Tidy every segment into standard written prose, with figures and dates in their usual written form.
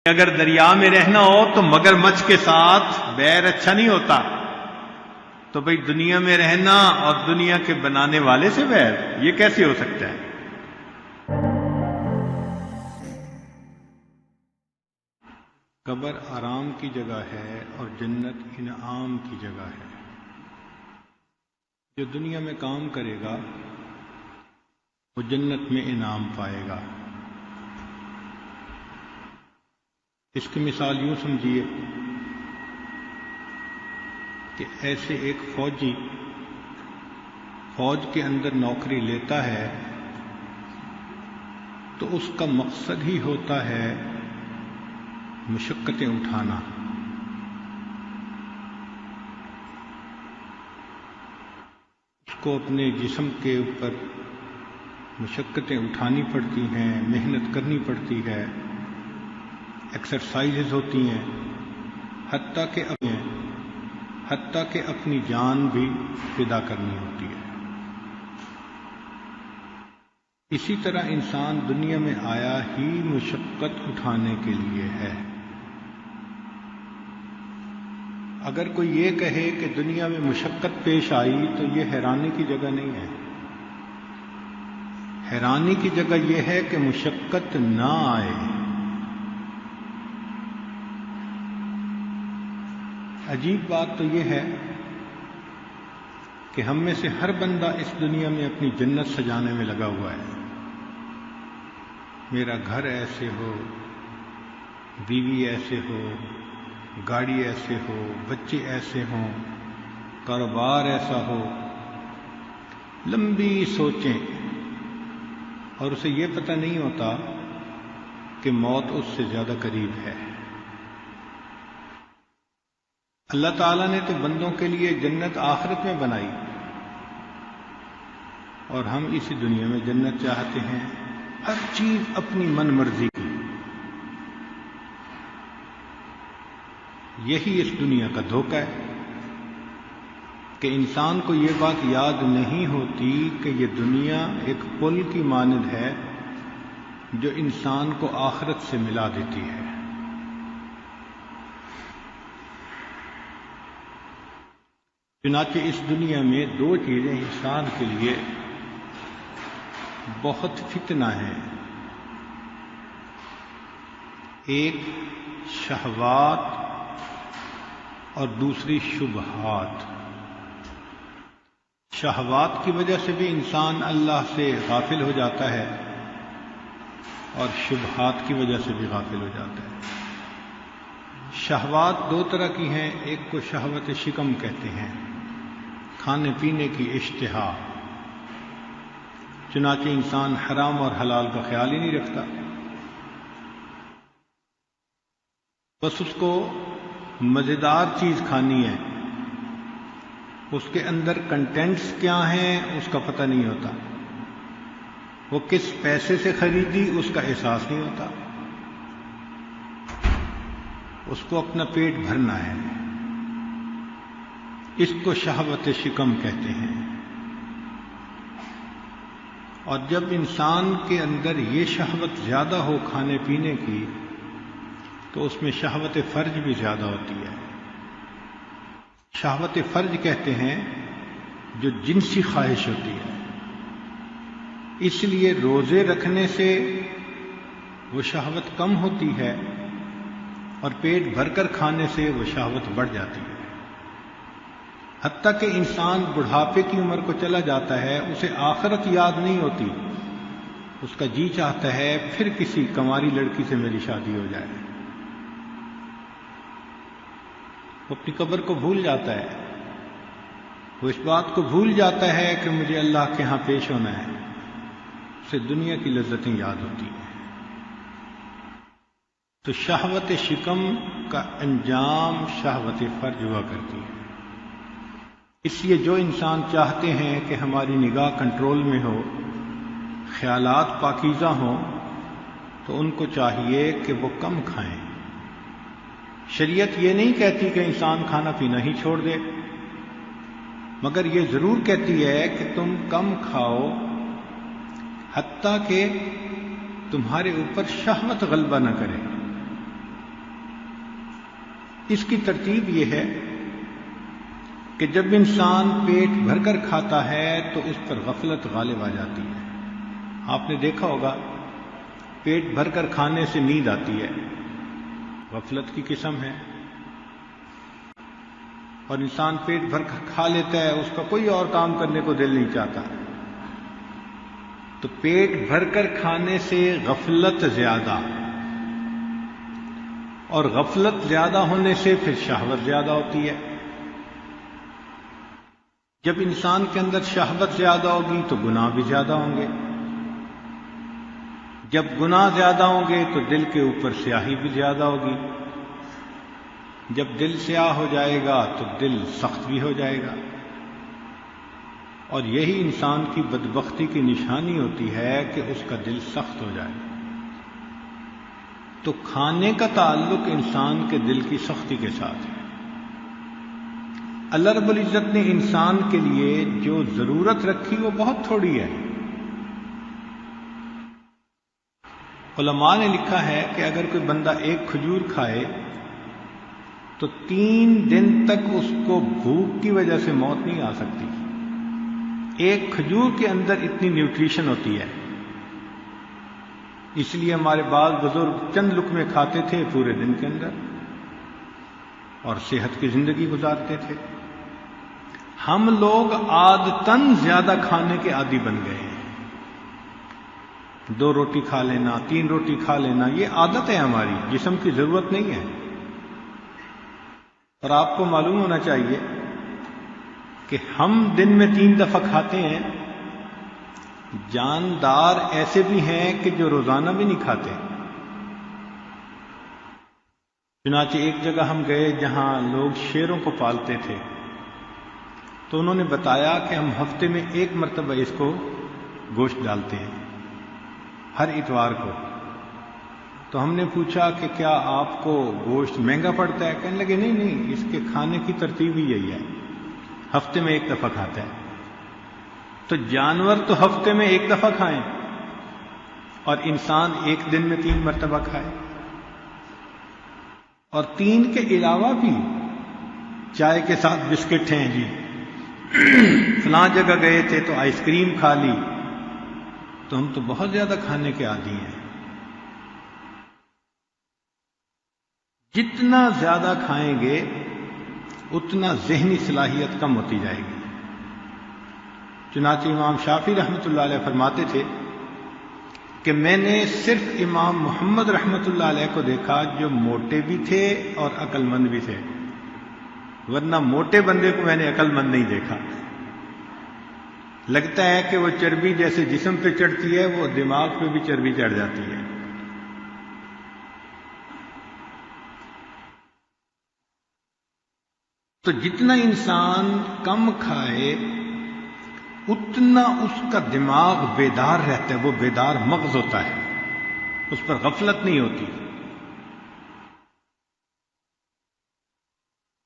اگر دریا میں رہنا ہو تو مگر مچھ کے ساتھ بیر اچھا نہیں ہوتا، تو بھئی دنیا میں رہنا اور دنیا کے بنانے والے سے بیر، یہ کیسے ہو سکتا ہے؟ قبر آرام کی جگہ ہے اور جنت انعام کی جگہ ہے۔ جو دنیا میں کام کرے گا وہ جنت میں انعام پائے گا۔ اس کی مثال یوں سمجھیے کہ ایسے ایک فوجی فوج کے اندر نوکری لیتا ہے تو اس کا مقصد ہی ہوتا ہے مشقتیں اٹھانا۔ اس کو اپنے جسم کے اوپر مشقتیں اٹھانی پڑتی ہیں، محنت کرنی پڑتی ہے، ایکسرسائزز ہوتی ہیں، حتیٰ کہ اپنی جان بھی فدا کرنی ہوتی ہے۔ اسی طرح انسان دنیا میں آیا ہی مشقت اٹھانے کے لیے ہے۔ اگر کوئی یہ کہے کہ دنیا میں مشقت پیش آئی تو یہ حیرانی کی جگہ نہیں ہے۔ حیرانی کی جگہ یہ ہے کہ مشقت نہ آئے۔ عجیب بات تو یہ ہے کہ ہم میں سے ہر بندہ اس دنیا میں اپنی جنت سجانے میں لگا ہوا ہے۔ میرا گھر ایسے ہو، بیوی ایسے ہو، گاڑی ایسے ہو، بچے ایسے ہوں، کاروبار ایسا ہو، لمبی سوچیں، اور اسے یہ پتہ نہیں ہوتا کہ موت اس سے زیادہ قریب ہے۔ اللہ تعالیٰ نے تو بندوں کے لیے جنت آخرت میں بنائی، اور ہم اسی دنیا میں جنت چاہتے ہیں، ہر چیز اپنی من مرضی کی۔ یہی اس دنیا کا دھوکہ ہے کہ انسان کو یہ بات یاد نہیں ہوتی کہ یہ دنیا ایک پل کی مانند ہے جو انسان کو آخرت سے ملا دیتی ہے۔ چنانچہ اس دنیا میں دو چیزیں انسان کے لیے بہت فتنہ ہیں، ایک شہوات اور دوسری شبہات۔ شہوات کی وجہ سے بھی انسان اللہ سے غافل ہو جاتا ہے اور شبہات کی وجہ سے بھی غافل ہو جاتا ہے۔ شہوات دو طرح کی ہیں، ایک کو شہوت شکم کہتے ہیں، کھانے پینے کی اشتہا، چنانچہ انسان حرام اور حلال کا خیال ہی نہیں رکھتا، بس اس کو مزیدار چیز کھانی ہے، اس کے اندر کنٹینٹس کیا ہیں اس کا پتہ نہیں ہوتا، وہ کس پیسے سے خریدی اس کا احساس نہیں ہوتا، اس کو اپنا پیٹ بھرنا ہے۔ اس کو شہوت شکم کہتے ہیں۔ اور جب انسان کے اندر یہ شہوت زیادہ ہو کھانے پینے کی تو اس میں شہوت فرج بھی زیادہ ہوتی ہے۔ شہوت فرج کہتے ہیں جو جنسی خواہش ہوتی ہے، اس لیے روزے رکھنے سے وہ شہوت کم ہوتی ہے اور پیٹ بھر کر کھانے سے وہ شہوت بڑھ جاتی ہے۔ حتیٰ کہ انسان بڑھاپے کی عمر کو چلا جاتا ہے، اسے آخرت یاد نہیں ہوتی، اس کا جی چاہتا ہے پھر کسی کنواری لڑکی سے میری شادی ہو جائے۔ وہ اپنی قبر کو بھول جاتا ہے، وہ اس بات کو بھول جاتا ہے کہ مجھے اللہ کے ہاں پیش ہونا ہے، اسے دنیا کی لذتیں یاد ہوتی ہیں۔ تو شہوت شکم کا انجام شہوت فرج ہوا کرتی ہے۔ اس لیے جو انسان چاہتے ہیں کہ ہماری نگاہ کنٹرول میں ہو، خیالات پاکیزہ ہوں، تو ان کو چاہیے کہ وہ کم کھائیں۔ شریعت یہ نہیں کہتی کہ انسان کھانا پینا ہی چھوڑ دے، مگر یہ ضرور کہتی ہے کہ تم کم کھاؤ، حتیٰ کہ تمہارے اوپر شہوت غلبہ نہ کرے۔ اس کی ترتیب یہ ہے کہ جب انسان پیٹ بھر کر کھاتا ہے تو اس پر غفلت غالب آ جاتی ہے. آپ نے دیکھا ہوگا پیٹ بھر کر کھانے سے نیند آتی ہے، غفلت کی قسم ہے. اور انسان پیٹ بھر کر کھا لیتا ہے، اس کا کوئی اور کام کرنے کو دل نہیں چاہتا. تو پیٹ بھر کر کھانے سے غفلت زیادہ، اور غفلت زیادہ ہونے سے پھر شہوت زیادہ ہوتی ہے. جب انسان کے اندر شہوت زیادہ ہوگی تو گناہ بھی زیادہ ہوں گے. جب گناہ زیادہ ہوں گے تو دل کے اوپر سیاہی بھی زیادہ ہوگی. جب دل سیاہ ہو جائے گا تو دل سخت بھی ہو جائے گا. اور یہی انسان کی بدبختی کی نشانی ہوتی ہے کہ اس کا دل سخت ہو جائے. تو کھانے کا تعلق انسان کے دل کی سختی کے ساتھ ہے. اللہ رب العزت نے انسان کے لیے جو ضرورت رکھی وہ بہت تھوڑی ہے. علماء نے لکھا ہے کہ اگر کوئی بندہ ایک کھجور کھائے تو 3 دن تک اس کو بھوک کی وجہ سے موت نہیں آ سکتی. ایک کھجور کے اندر اتنی نیوٹریشن ہوتی ہے. اس لیے ہمارے بعض بزرگ چند لقمے کھاتے تھے پورے دن کے اندر اور صحت کی زندگی گزارتے تھے. ہم لوگ عادتاً زیادہ کھانے کے عادی بن گئے ہیں. 2 روٹی کھا لینا، 3 روٹی کھا لینا، یہ عادت ہے ہماری، جسم کی ضرورت نہیں ہے. اور آپ کو معلوم ہونا چاہیے کہ ہم دن میں 3 دفعہ کھاتے ہیں. جاندار ایسے بھی ہیں کہ جو روزانہ بھی نہیں کھاتے. چنانچہ ایک جگہ ہم گئے جہاں لوگ شیروں کو پالتے تھے، تو انہوں نے بتایا کہ ہم ہفتے میں 1 مرتبہ اس کو گوشت ڈالتے ہیں، ہر اتوار کو. تو ہم نے پوچھا کہ کیا آپ کو گوشت مہنگا پڑتا ہے؟ کہنے لگے نہیں، اس کے کھانے کی ترتیب ہی یہی ہے، ہفتے میں 1 دفعہ کھاتا ہے. تو جانور تو ہفتے میں 1 دفعہ کھائیں اور انسان ایک دن میں 3 مرتبہ کھائے. اور 3 کے علاوہ بھی چائے کے ساتھ بسکٹ ہیں جی، فلاں جگہ گئے تھے تو آئس کریم کھا لی. تو ہم تو بہت زیادہ کھانے کے عادی ہیں. جتنا زیادہ کھائیں گے اتنا ذہنی صلاحیت کم ہوتی جائے گی. چنانچہ امام شافعی رحمۃ اللہ علیہ فرماتے تھے کہ میں نے صرف امام محمد رحمۃ اللہ علیہ کو دیکھا جو موٹے بھی تھے اور عقل مند بھی تھے، ورنہ موٹے بندے کو میں نے عقل مند نہیں دیکھا. لگتا ہے کہ وہ چربی جیسے جسم پہ چڑھتی ہے وہ دماغ پہ بھی چربی چڑھ جاتی ہے. تو جتنا انسان کم کھائے اتنا اس کا دماغ بیدار رہتا ہے، وہ بیدار مغز ہوتا ہے، اس پر غفلت نہیں ہوتی.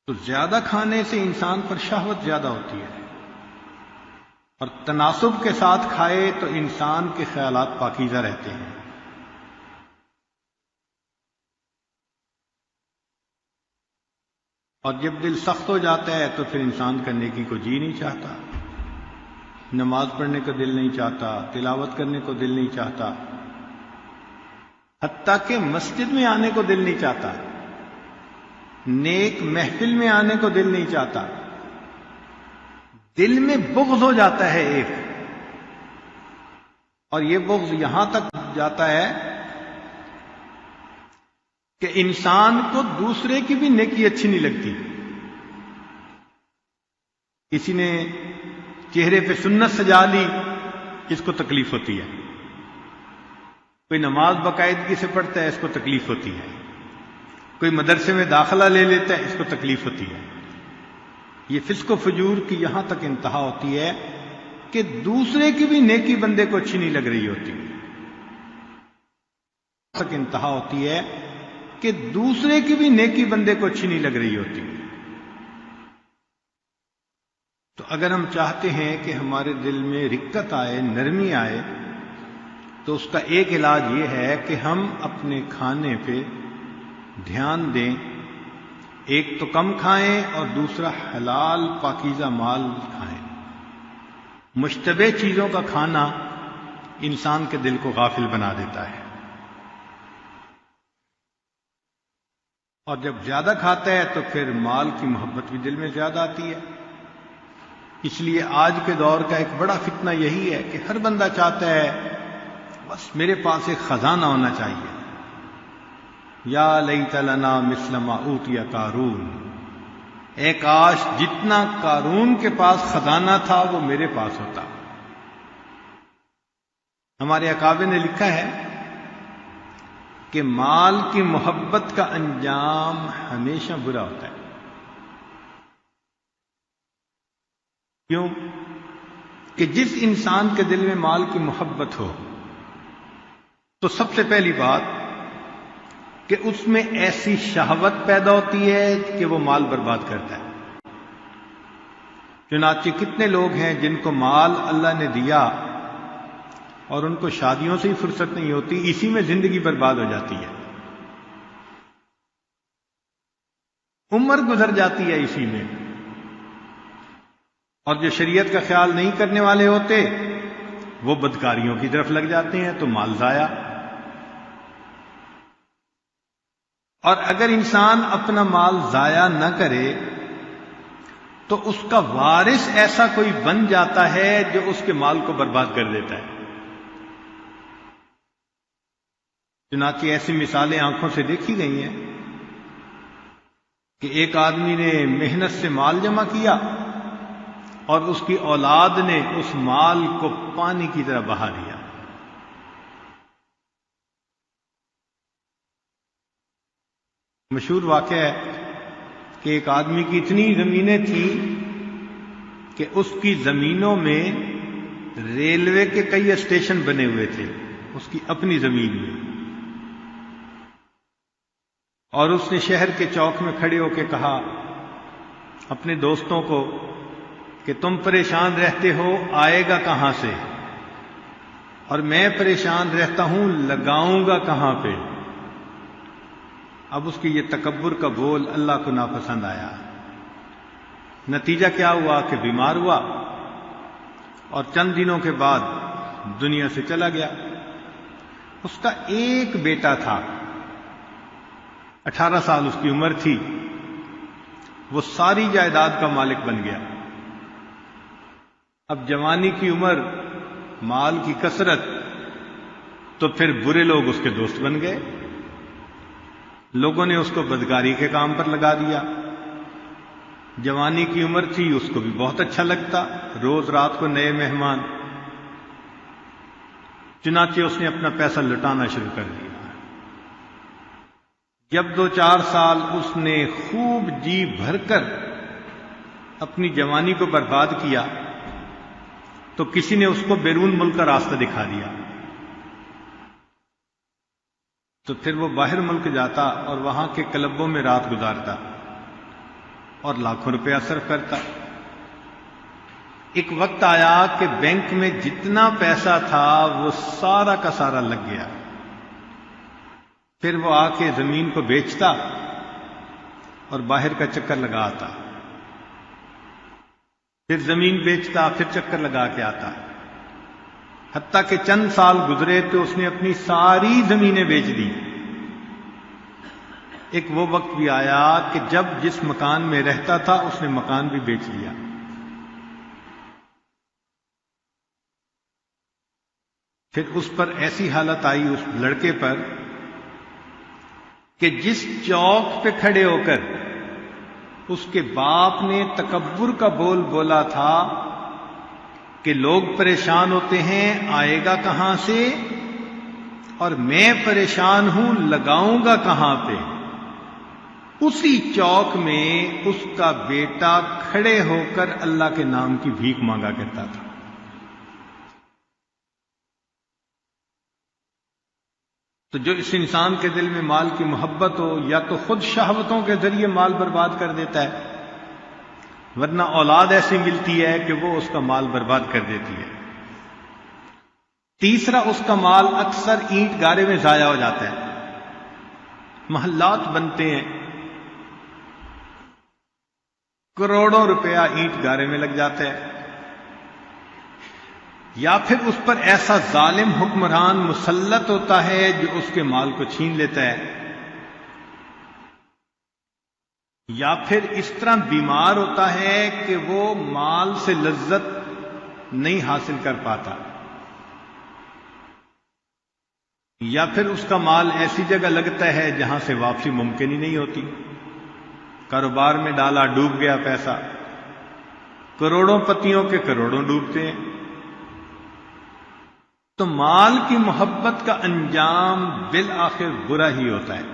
تو زیادہ کھانے سے انسان پر شہوت زیادہ ہوتی ہے، اور تناسب کے ساتھ کھائے تو انسان کے خیالات پاکیزہ رہتے ہیں. اور جب دل سخت ہو جاتا ہے تو پھر انسان کا نیکی کو جی نہیں چاہتا، نماز پڑھنے کو دل نہیں چاہتا، تلاوت کرنے کو دل نہیں چاہتا، حتیٰ کہ مسجد میں آنے کو دل نہیں چاہتا، نیک محفل میں آنے کو دل نہیں چاہتا. دل میں بغض ہو جاتا ہے ایک، اور یہ بغض یہاں تک جاتا ہے کہ انسان کو دوسرے کی بھی نیکی اچھی نہیں لگتی. کسی نے چہرے پہ سنت سجا لی، اس کو تکلیف ہوتی ہے. کوئی نماز باقاعدگی سے پڑھتا ہے، اس کو تکلیف ہوتی ہے. کوئی مدرسے میں داخلہ لے لیتا ہے، اس کو تکلیف ہوتی ہے. یہ فسق و فجور کی یہاں تک انتہا ہوتی ہے کہ دوسرے کی بھی نیکی بندے کو اچھی نہیں لگ رہی ہوتی. تک انتہا ہوتی ہے کہ دوسرے کی بھی نیکی بندے کو اچھی نہیں لگ رہی ہوتی. تو اگر ہم چاہتے ہیں کہ ہمارے دل میں رقت آئے، نرمی آئے، تو اس کا ایک علاج یہ ہے کہ ہم اپنے کھانے پہ دھیان دیں ایک تو کم کھائیں اور دوسرا حلال پاکیزہ مال کھائیں۔ مشتبہ چیزوں کا کھانا انسان کے دل کو غافل بنا دیتا ہے، اور جب زیادہ کھاتا ہے تو پھر مال کی محبت بھی دل میں زیادہ آتی ہے۔ اس لیے آج کے دور کا ایک بڑا فتنہ یہی ہے کہ ہر بندہ چاہتا ہے بس میرے پاس ایک خزانہ ہونا چاہیے۔ یا لیت لنا مثل ما اوتی قارون، اے کاش جتنا قارون کے پاس خزانہ تھا وہ میرے پاس ہوتا۔ ہمارے اکابر نے لکھا ہے کہ مال کی محبت کا انجام ہمیشہ برا ہوتا ہے۔ کیوں؟ کہ جس انسان کے دل میں مال کی محبت ہو تو سب سے پہلی بات کہ اس میں ایسی شہوت پیدا ہوتی ہے کہ وہ مال برباد کرتا ہے۔ چنانچہ کتنے لوگ ہیں جن کو مال اللہ نے دیا اور ان کو شادیوں سے ہی فرصت نہیں ہوتی، اسی میں زندگی برباد ہو جاتی ہے، عمر گزر جاتی ہے اسی میں، اور جو شریعت کا خیال نہیں کرنے والے ہوتے وہ بدکاریوں کی طرف لگ جاتے ہیں تو مال ضائع۔ اور اگر انسان اپنا مال ضائع نہ کرے تو اس کا وارث ایسا کوئی بن جاتا ہے جو اس کے مال کو برباد کر دیتا ہے۔ چنانچہ ایسی مثالیں آنکھوں سے دیکھی گئی ہیں کہ ایک آدمی نے محنت سے مال جمع کیا اور اس کی اولاد نے اس مال کو پانی کی طرح بہا دیا۔ مشہور واقعہ ہے کہ ایک آدمی کی اتنی زمینیں تھیں کہ اس کی زمینوں میں ریلوے کے کئی اسٹیشن بنے ہوئے تھے، اس کی اپنی زمین میں، اور اس نے شہر کے چوک میں کھڑے ہو کے کہا اپنے دوستوں کو کہ تم پریشان رہتے ہو آئے گا کہاں سے، اور میں پریشان رہتا ہوں لگاؤں گا کہاں پہ۔ اب اس کی یہ تکبر کا بول اللہ کو ناپسند آیا۔ نتیجہ کیا ہوا کہ بیمار ہوا اور چند دنوں کے بعد دنیا سے چلا گیا۔ اس کا ایک بیٹا تھا، 18 سال اس کی عمر تھی، وہ ساری جائیداد کا مالک بن گیا۔ اب جوانی کی عمر، مال کی کثرت، تو پھر برے لوگ اس کے دوست بن گئے، لوگوں نے اس کو بدکاری کے کام پر لگا دیا۔ جوانی کی عمر تھی، اس کو بھی بہت اچھا لگتا، روز رات کو نئے مہمان، چنانچہ اس نے اپنا پیسہ لٹانا شروع کر دیا۔ جب 2-4 سال اس نے خوب جی بھر کر اپنی جوانی کو برباد کیا تو کسی نے اس کو بیرون ملک کا راستہ دکھا دیا، تو پھر وہ باہر ملک جاتا اور وہاں کے کلبوں میں رات گزارتا اور لاکھوں روپیہ صرف کرتا۔ ایک وقت آیا کہ بینک میں جتنا پیسہ تھا وہ سارا کا سارا لگ گیا۔ پھر وہ آ کے زمین کو بیچتا اور باہر کا چکر لگا آتا، پھر زمین بیچتا، پھر چکر لگا کے آتا، حتیٰ کہ چند سال گزرے تو اس نے اپنی ساری زمینیں بیچ دی۔ ایک وہ وقت بھی آیا کہ جب جس مکان میں رہتا تھا اس نے مکان بھی بیچ لیا۔ پھر اس پر ایسی حالت آئی اس لڑکے پر کہ جس چوک پہ کھڑے ہو کر اس کے باپ نے تکبر کا بول بولا تھا کہ لوگ پریشان ہوتے ہیں آئے گا کہاں سے، اور میں پریشان ہوں لگاؤں گا کہاں پہ، اسی چوک میں اس کا بیٹا کھڑے ہو کر اللہ کے نام کی بھیک مانگا کرتا تھا۔ تو جو اس انسان کے دل میں مال کی محبت ہو، یا تو خود شہوتوں کے ذریعے مال برباد کر دیتا ہے، ورنہ اولاد ایسی ملتی ہے کہ وہ اس کا مال برباد کر دیتی ہے۔ تیسرا، اس کا مال اکثر اینٹ گارے میں ضائع ہو جاتا ہے۔ محلات بنتے ہیں، کروڑوں روپیہ اینٹ گارے میں لگ جاتا ہے، یا پھر اس پر ایسا ظالم حکمران مسلط ہوتا ہے جو اس کے مال کو چھین لیتا ہے، یا پھر اس طرح بیمار ہوتا ہے کہ وہ مال سے لذت نہیں حاصل کر پاتا، یا پھر اس کا مال ایسی جگہ لگتا ہے جہاں سے واپسی ممکن ہی نہیں ہوتی، کاروبار میں ڈالا ڈوب گیا پیسہ، کروڑوں پتیوں کے کروڑوں ڈوبتے ہیں۔ تو مال کی محبت کا انجام بالآخر برا ہی ہوتا ہے،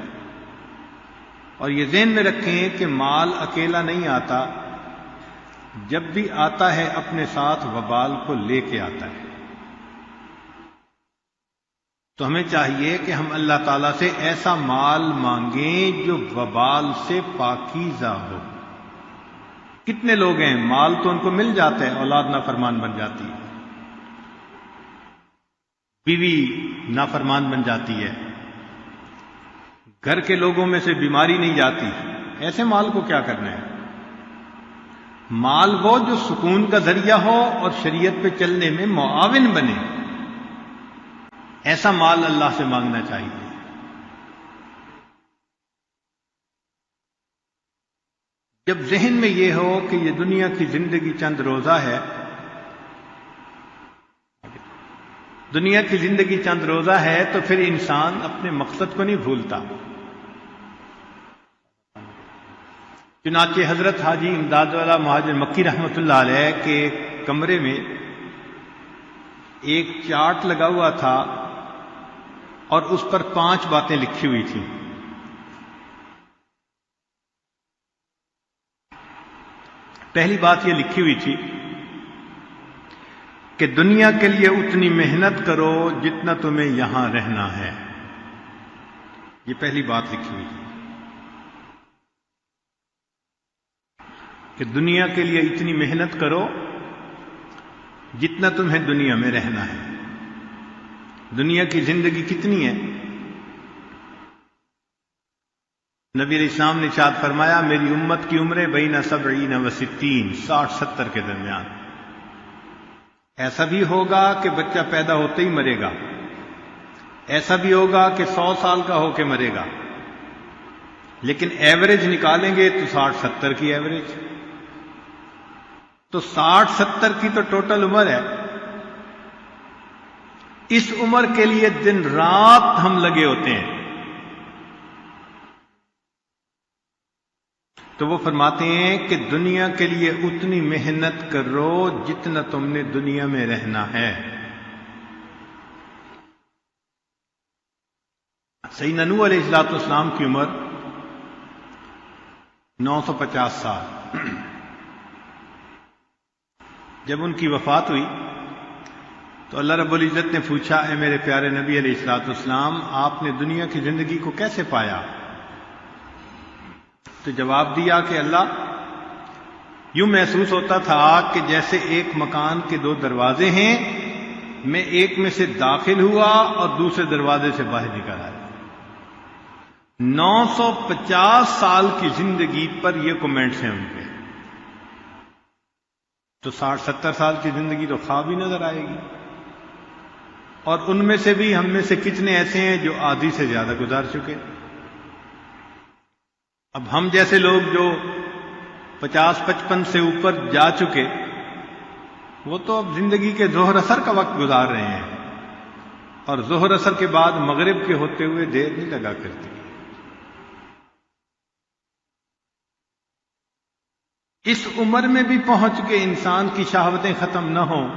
اور یہ ذہن میں رکھیں کہ مال اکیلا نہیں آتا، جب بھی آتا ہے اپنے ساتھ وبال کو لے کے آتا ہے۔ تو ہمیں چاہیے کہ ہم اللہ تعالیٰ سے ایسا مال مانگیں جو وبال سے پاکیزہ ہو۔ کتنے لوگ ہیں مال تو ان کو مل جاتا ہے، اولاد نافرمان بن جاتی ہے، بیوی نافرمان بن جاتی ہے، گھر کے لوگوں میں سے بیماری نہیں جاتی، ایسے مال کو کیا کرنا ہے؟ مال وہ جو سکون کا ذریعہ ہو اور شریعت پہ چلنے میں معاون بنے، ایسا مال اللہ سے مانگنا چاہیے۔ جب ذہن میں یہ ہو کہ یہ دنیا کی زندگی چند روزہ ہے، دنیا کی زندگی چند روزہ ہے، تو پھر انسان اپنے مقصد کو نہیں بھولتا۔ چنانچہ حضرت حاجی امداد والا مہاجر مکی رحمۃ اللہ علیہ کے کمرے میں ایک چارٹ لگا ہوا تھا اور اس پر 5 باتیں لکھی ہوئی تھیں۔ پہلی بات یہ لکھی ہوئی تھی کہ دنیا کے لیے اتنی محنت کرو جتنا تمہیں یہاں رہنا ہے۔ یہ پہلی بات لکھی ہوئی تھی کہ دنیا کے لیے اتنی محنت کرو جتنا تمہیں دنیا میں رہنا ہے۔ دنیا کی زندگی کتنی ہے؟ نبی علیہ السلام نے ارشاد فرمایا میری امت کی عمریں بین 70 و 60، 60-70 کے درمیان۔ ایسا بھی ہوگا کہ بچہ پیدا ہوتے ہی مرے گا، ایسا بھی ہوگا کہ 100 سال کا ہو کے مرے گا، لیکن ایوریج نکالیں گے تو 60-70 کی ایوریج، تو 60-70 کی تو ٹوٹل عمر ہے۔ اس عمر کے لیے دن رات ہم لگے ہوتے ہیں۔ تو وہ فرماتے ہیں کہ دنیا کے لیے اتنی محنت کرو جتنا تم نے دنیا میں رہنا ہے۔ سیدنا نوح علیہ السلام کی عمر 950 سال۔ جب ان کی وفات ہوئی تو اللہ رب العزت نے پوچھا اے میرے پیارے نبی علیہ السلام آپ نے دنیا کی زندگی کو کیسے پایا؟ تو جواب دیا کہ اللہ یوں محسوس ہوتا تھا کہ جیسے ایک مکان کے 2 دروازے ہیں، میں ایک میں سے داخل ہوا اور دوسرے دروازے سے باہر نکل آیا۔ 950 سال کی زندگی پر یہ کمنٹس ہیں ان کے، تو 60-70 سال کی زندگی تو خواب ہی نظر آئے گی۔ اور ان میں سے بھی ہم میں سے کتنے ایسے ہیں جو آدھی سے زیادہ گزار چکے۔ اب ہم جیسے لوگ جو 50-55 سے اوپر جا چکے، وہ تو اب زندگی کے ظہر اثر کا وقت گزار رہے ہیں، اور ظہر اثر کے بعد مغرب کے ہوتے ہوئے دیر نہیں لگا کرتی۔ اس عمر میں بھی پہنچ کے انسان کی شہوتیں ختم نہ ہوں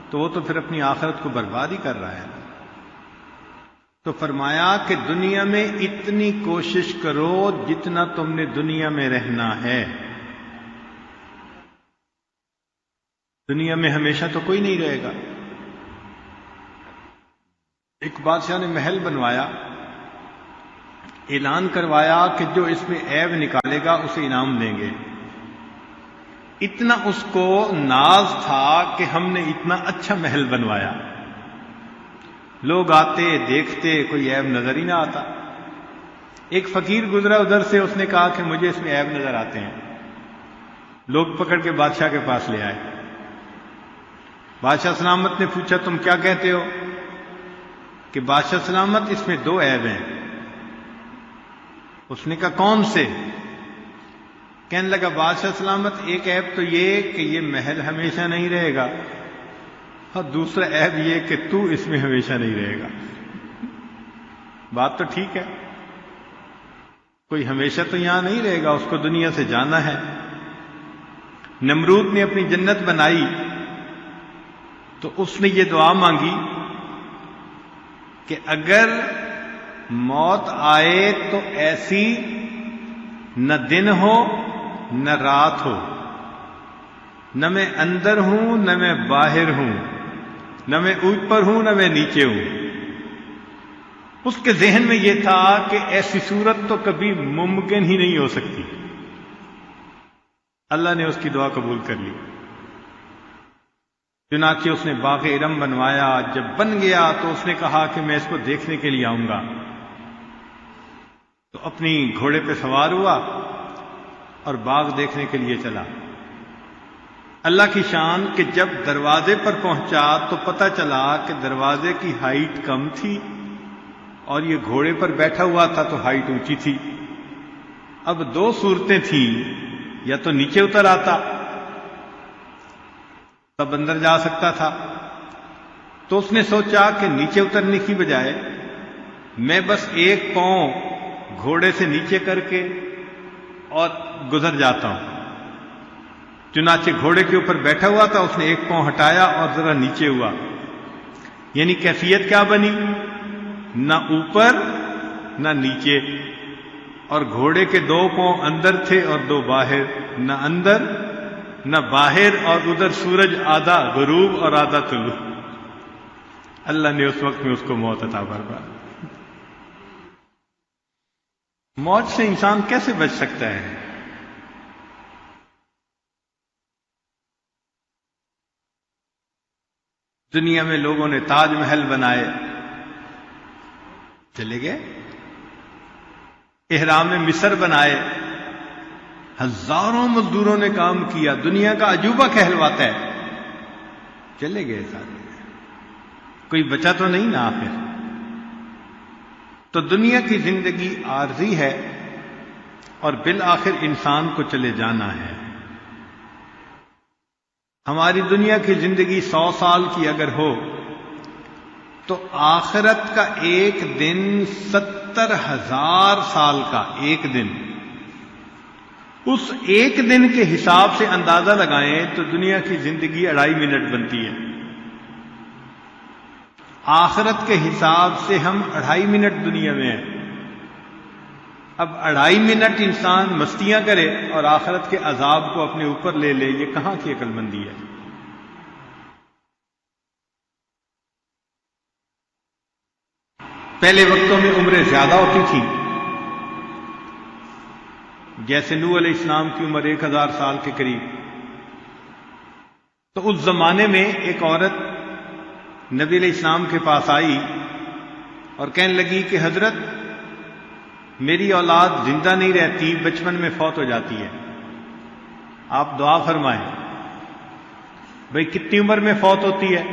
تو وہ تو پھر اپنی آخرت کو برباد ہی کر رہا ہے۔ تو فرمایا کہ دنیا میں اتنی کوشش کرو جتنا تم نے دنیا میں رہنا ہے۔ دنیا میں ہمیشہ تو کوئی نہیں رہے گا۔ ایک بادشاہ نے محل بنوایا، اعلان کروایا کہ جو اس میں عیب نکالے گا اسے انعام دیں گے۔ اتنا اس کو ناز تھا کہ ہم نے اتنا اچھا محل بنوایا، لوگ آتے دیکھتے کوئی عیب نظر ہی نہ آتا۔ ایک فقیر گزرا ادھر سے، اس نے کہا کہ مجھے اس میں عیب نظر آتے ہیں۔ لوگ پکڑ کے بادشاہ کے پاس لے آئے. بادشاہ سلامت نے پوچھا تم کیا کہتے ہو؟ کہ بادشاہ سلامت اس میں 2 عیب ہیں. اس نے کہا کون سے؟ کہنے لگا بادشاہ سلامت ایک عیب تو یہ کہ یہ محل ہمیشہ نہیں رہے گا، اور دوسرا عیب یہ کہ تو اس میں ہمیشہ نہیں رہے گا. بات تو ٹھیک ہے، کوئی ہمیشہ تو یہاں نہیں رہے گا، اس کو دنیا سے جانا ہے. نمرود نے اپنی جنت بنائی تو اس نے یہ دعا مانگی کہ اگر موت آئے تو ایسی نہ دن ہو نہ رات ہو، نہ میں اندر ہوں نہ میں باہر ہوں، نہ میں اوپر ہوں نہ میں نیچے ہوں. اس کے ذہن میں یہ تھا کہ ایسی صورت تو کبھی ممکن ہی نہیں ہو سکتی. اللہ نے اس کی دعا قبول کر لی. چنانچہ اس نے باغ ارم بنوایا. جب بن گیا تو اس نے کہا کہ میں اس کو دیکھنے کے لیے آؤں گا. تو اپنی گھوڑے پہ سوار ہوا اور باغ دیکھنے کے لیے چلا. اللہ کی شان کہ جب دروازے پر پہنچا تو پتہ چلا کہ دروازے کی ہائٹ کم تھی اور یہ گھوڑے پر بیٹھا ہوا تھا تو ہائٹ اونچی تھی. اب 2 صورتیں تھیں، یا تو نیچے اتر آتا تب اندر جا سکتا تھا. تو اس نے سوچا کہ نیچے اترنے کی بجائے میں بس ایک پاؤں گھوڑے سے نیچے کر کے اور گزر جاتا ہوں. چنانچہ گھوڑے کے اوپر بیٹھا ہوا تھا، اس نے ایک پاؤں ہٹایا اور ذرا نیچے ہوا. یعنی کیفیت کیا بنی؟ نہ اوپر نہ نیچے، اور گھوڑے کے 2 پاؤں اندر تھے اور 2 باہر. نہ اندر نہ باہر، اور ادھر سورج آدھا غروب اور آدھا طلوع. اللہ نے اس وقت میں اس کو موت عطا فرما. موت سے انسان کیسے بچ سکتا ہے؟ دنیا میں لوگوں نے تاج محل بنائے، چلے گئے. احرام مصر بنائے، ہزاروں مزدوروں نے کام کیا، دنیا کا عجوبہ کہلواتا ہے، چلے گئے سارے. کوئی بچا تو نہیں نا آخر. تو دنیا کی زندگی عارضی ہے اور بالآخر انسان کو چلے جانا ہے. ہماری دنیا کی زندگی 100 سال کی اگر ہو تو آخرت کا ایک دن 70,000 سال کا ایک دن. اس ایک دن کے حساب سے اندازہ لگائیں تو دنیا کی زندگی 2.5 منٹ بنتی ہے. آخرت کے حساب سے ہم 2.5 منٹ دنیا میں ہیں. اب 2.5 منٹ انسان مستیاں کرے اور آخرت کے عذاب کو اپنے اوپر لے لے، یہ کہاں کی عقل مندی ہے؟ پہلے وقتوں میں عمریں زیادہ ہوتی تھیں، جیسے نوح علیہ السلام کی عمر 1000 سال کے قریب. تو اس زمانے میں ایک عورت نبی علیہ السلام کے پاس آئی اور کہنے لگی کہ حضرت میری اولاد زندہ نہیں رہتی، بچپن میں فوت ہو جاتی ہے، آپ دعا فرمائیں. بھئی کتنی عمر میں فوت ہوتی ہے؟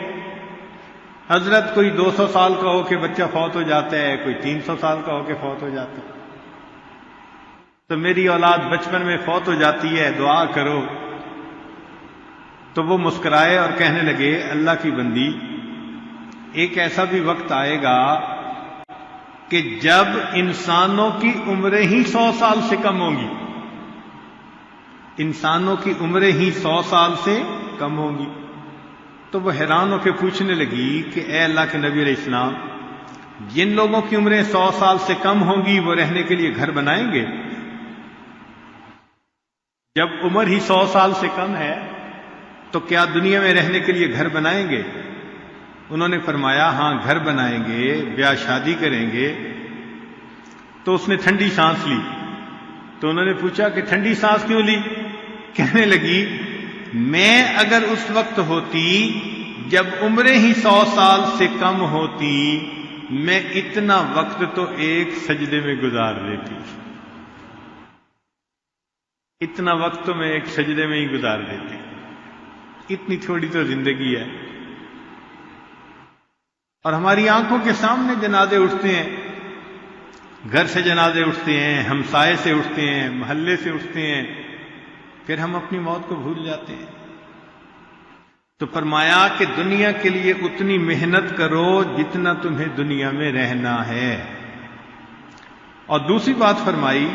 حضرت کوئی 200 سال کا ہو کے بچہ فوت ہو جاتا ہے، کوئی 300 سال کا ہو کے فوت ہو جاتا ہے. تو میری اولاد بچپن میں فوت ہو جاتی ہے، دعا کرو. تو وہ مسکرائے اور کہنے لگے اللہ کی بندی، ایک ایسا بھی وقت آئے گا کہ جب انسانوں کی عمریں ہی 100 سال سے کم ہوں گی. انسانوں کی عمریں ہی 100 سال سے کم ہوں گی. تو وہ حیران ہو کے پوچھنے لگی کہ اے اللہ کے نبی علیہ السلام، جن لوگوں کی عمریں 100 سال سے کم ہوں گی وہ رہنے کے لیے گھر بنائیں گے؟ جب عمر ہی 100 سال سے کم ہے تو کیا دنیا میں رہنے کے لیے گھر بنائیں گے؟ انہوں نے فرمایا ہاں گھر بنائیں گے، بیاہ شادی کریں گے. تو اس نے ٹھنڈی سانس لی. تو انہوں نے پوچھا کہ ٹھنڈی سانس کیوں لی؟ کہنے لگی میں اگر اس وقت ہوتی جب عمریں ہی 100 سال سے کم ہوتی، میں اتنا وقت تو ایک سجدے میں گزار دیتی. اتنا وقت تو میں ایک سجدے میں ہی گزار دیتے ہیں، اتنی تھوڑی تو زندگی ہے۔ اور ہماری آنکھوں کے سامنے جنازے اٹھتے ہیں، گھر سے جنازے اٹھتے ہیں، ہمسائے سے اٹھتے ہیں، محلے سے اٹھتے ہیں، پھر ہم اپنی موت کو بھول جاتے ہیں۔ تو فرمایا کہ دنیا کے لیے اتنی محنت کرو جتنا تمہیں دنیا میں رہنا ہے، اور دوسری بات فرمائی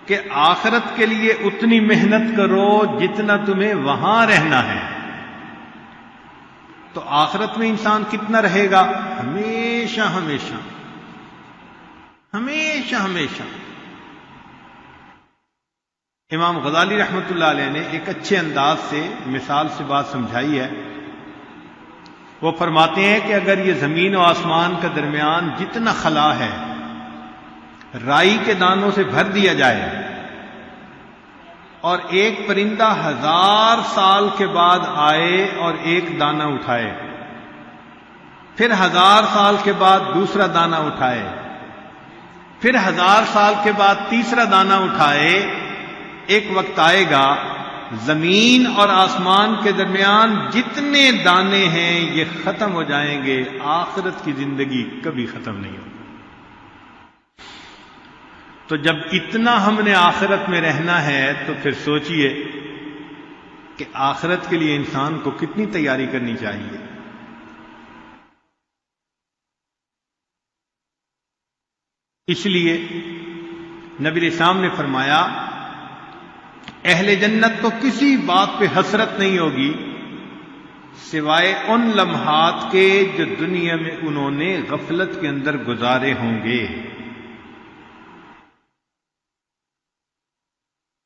کہ آخرت کے لیے اتنی محنت کرو جتنا تمہیں وہاں رہنا ہے۔ تو آخرت میں انسان کتنا رہے گا؟ ہمیشہ ہمیشہ ہمیشہ ہمیشہ۔ امام غزالی رحمۃ اللہ علیہ نے ایک اچھے انداز سے مثال سے بات سمجھائی ہے۔ وہ فرماتے ہیں کہ اگر یہ زمین و آسمان کا درمیان جتنا خلا ہے رائی کے دانوں سے بھر دیا جائے، اور ایک پرندہ 1000 سال کے بعد آئے اور ایک دانہ اٹھائے، پھر 1000 سال کے بعد دوسرا دانہ اٹھائے، پھر 1000 سال کے بعد تیسرا دانہ اٹھائے، ایک وقت آئے گا زمین اور آسمان کے درمیان جتنے دانے ہیں یہ ختم ہو جائیں گے، آخرت کی زندگی کبھی ختم نہیں ہوگی۔ تو جب اتنا ہم نے آخرت میں رہنا ہے تو پھر سوچئے کہ آخرت کے لیے انسان کو کتنی تیاری کرنی چاہیے۔ اس لیے نبی علیہ السلام نے فرمایا اہل جنت کو کسی بات پہ حسرت نہیں ہوگی سوائے ان لمحات کے جو دنیا میں انہوں نے غفلت کے اندر گزارے ہوں گے۔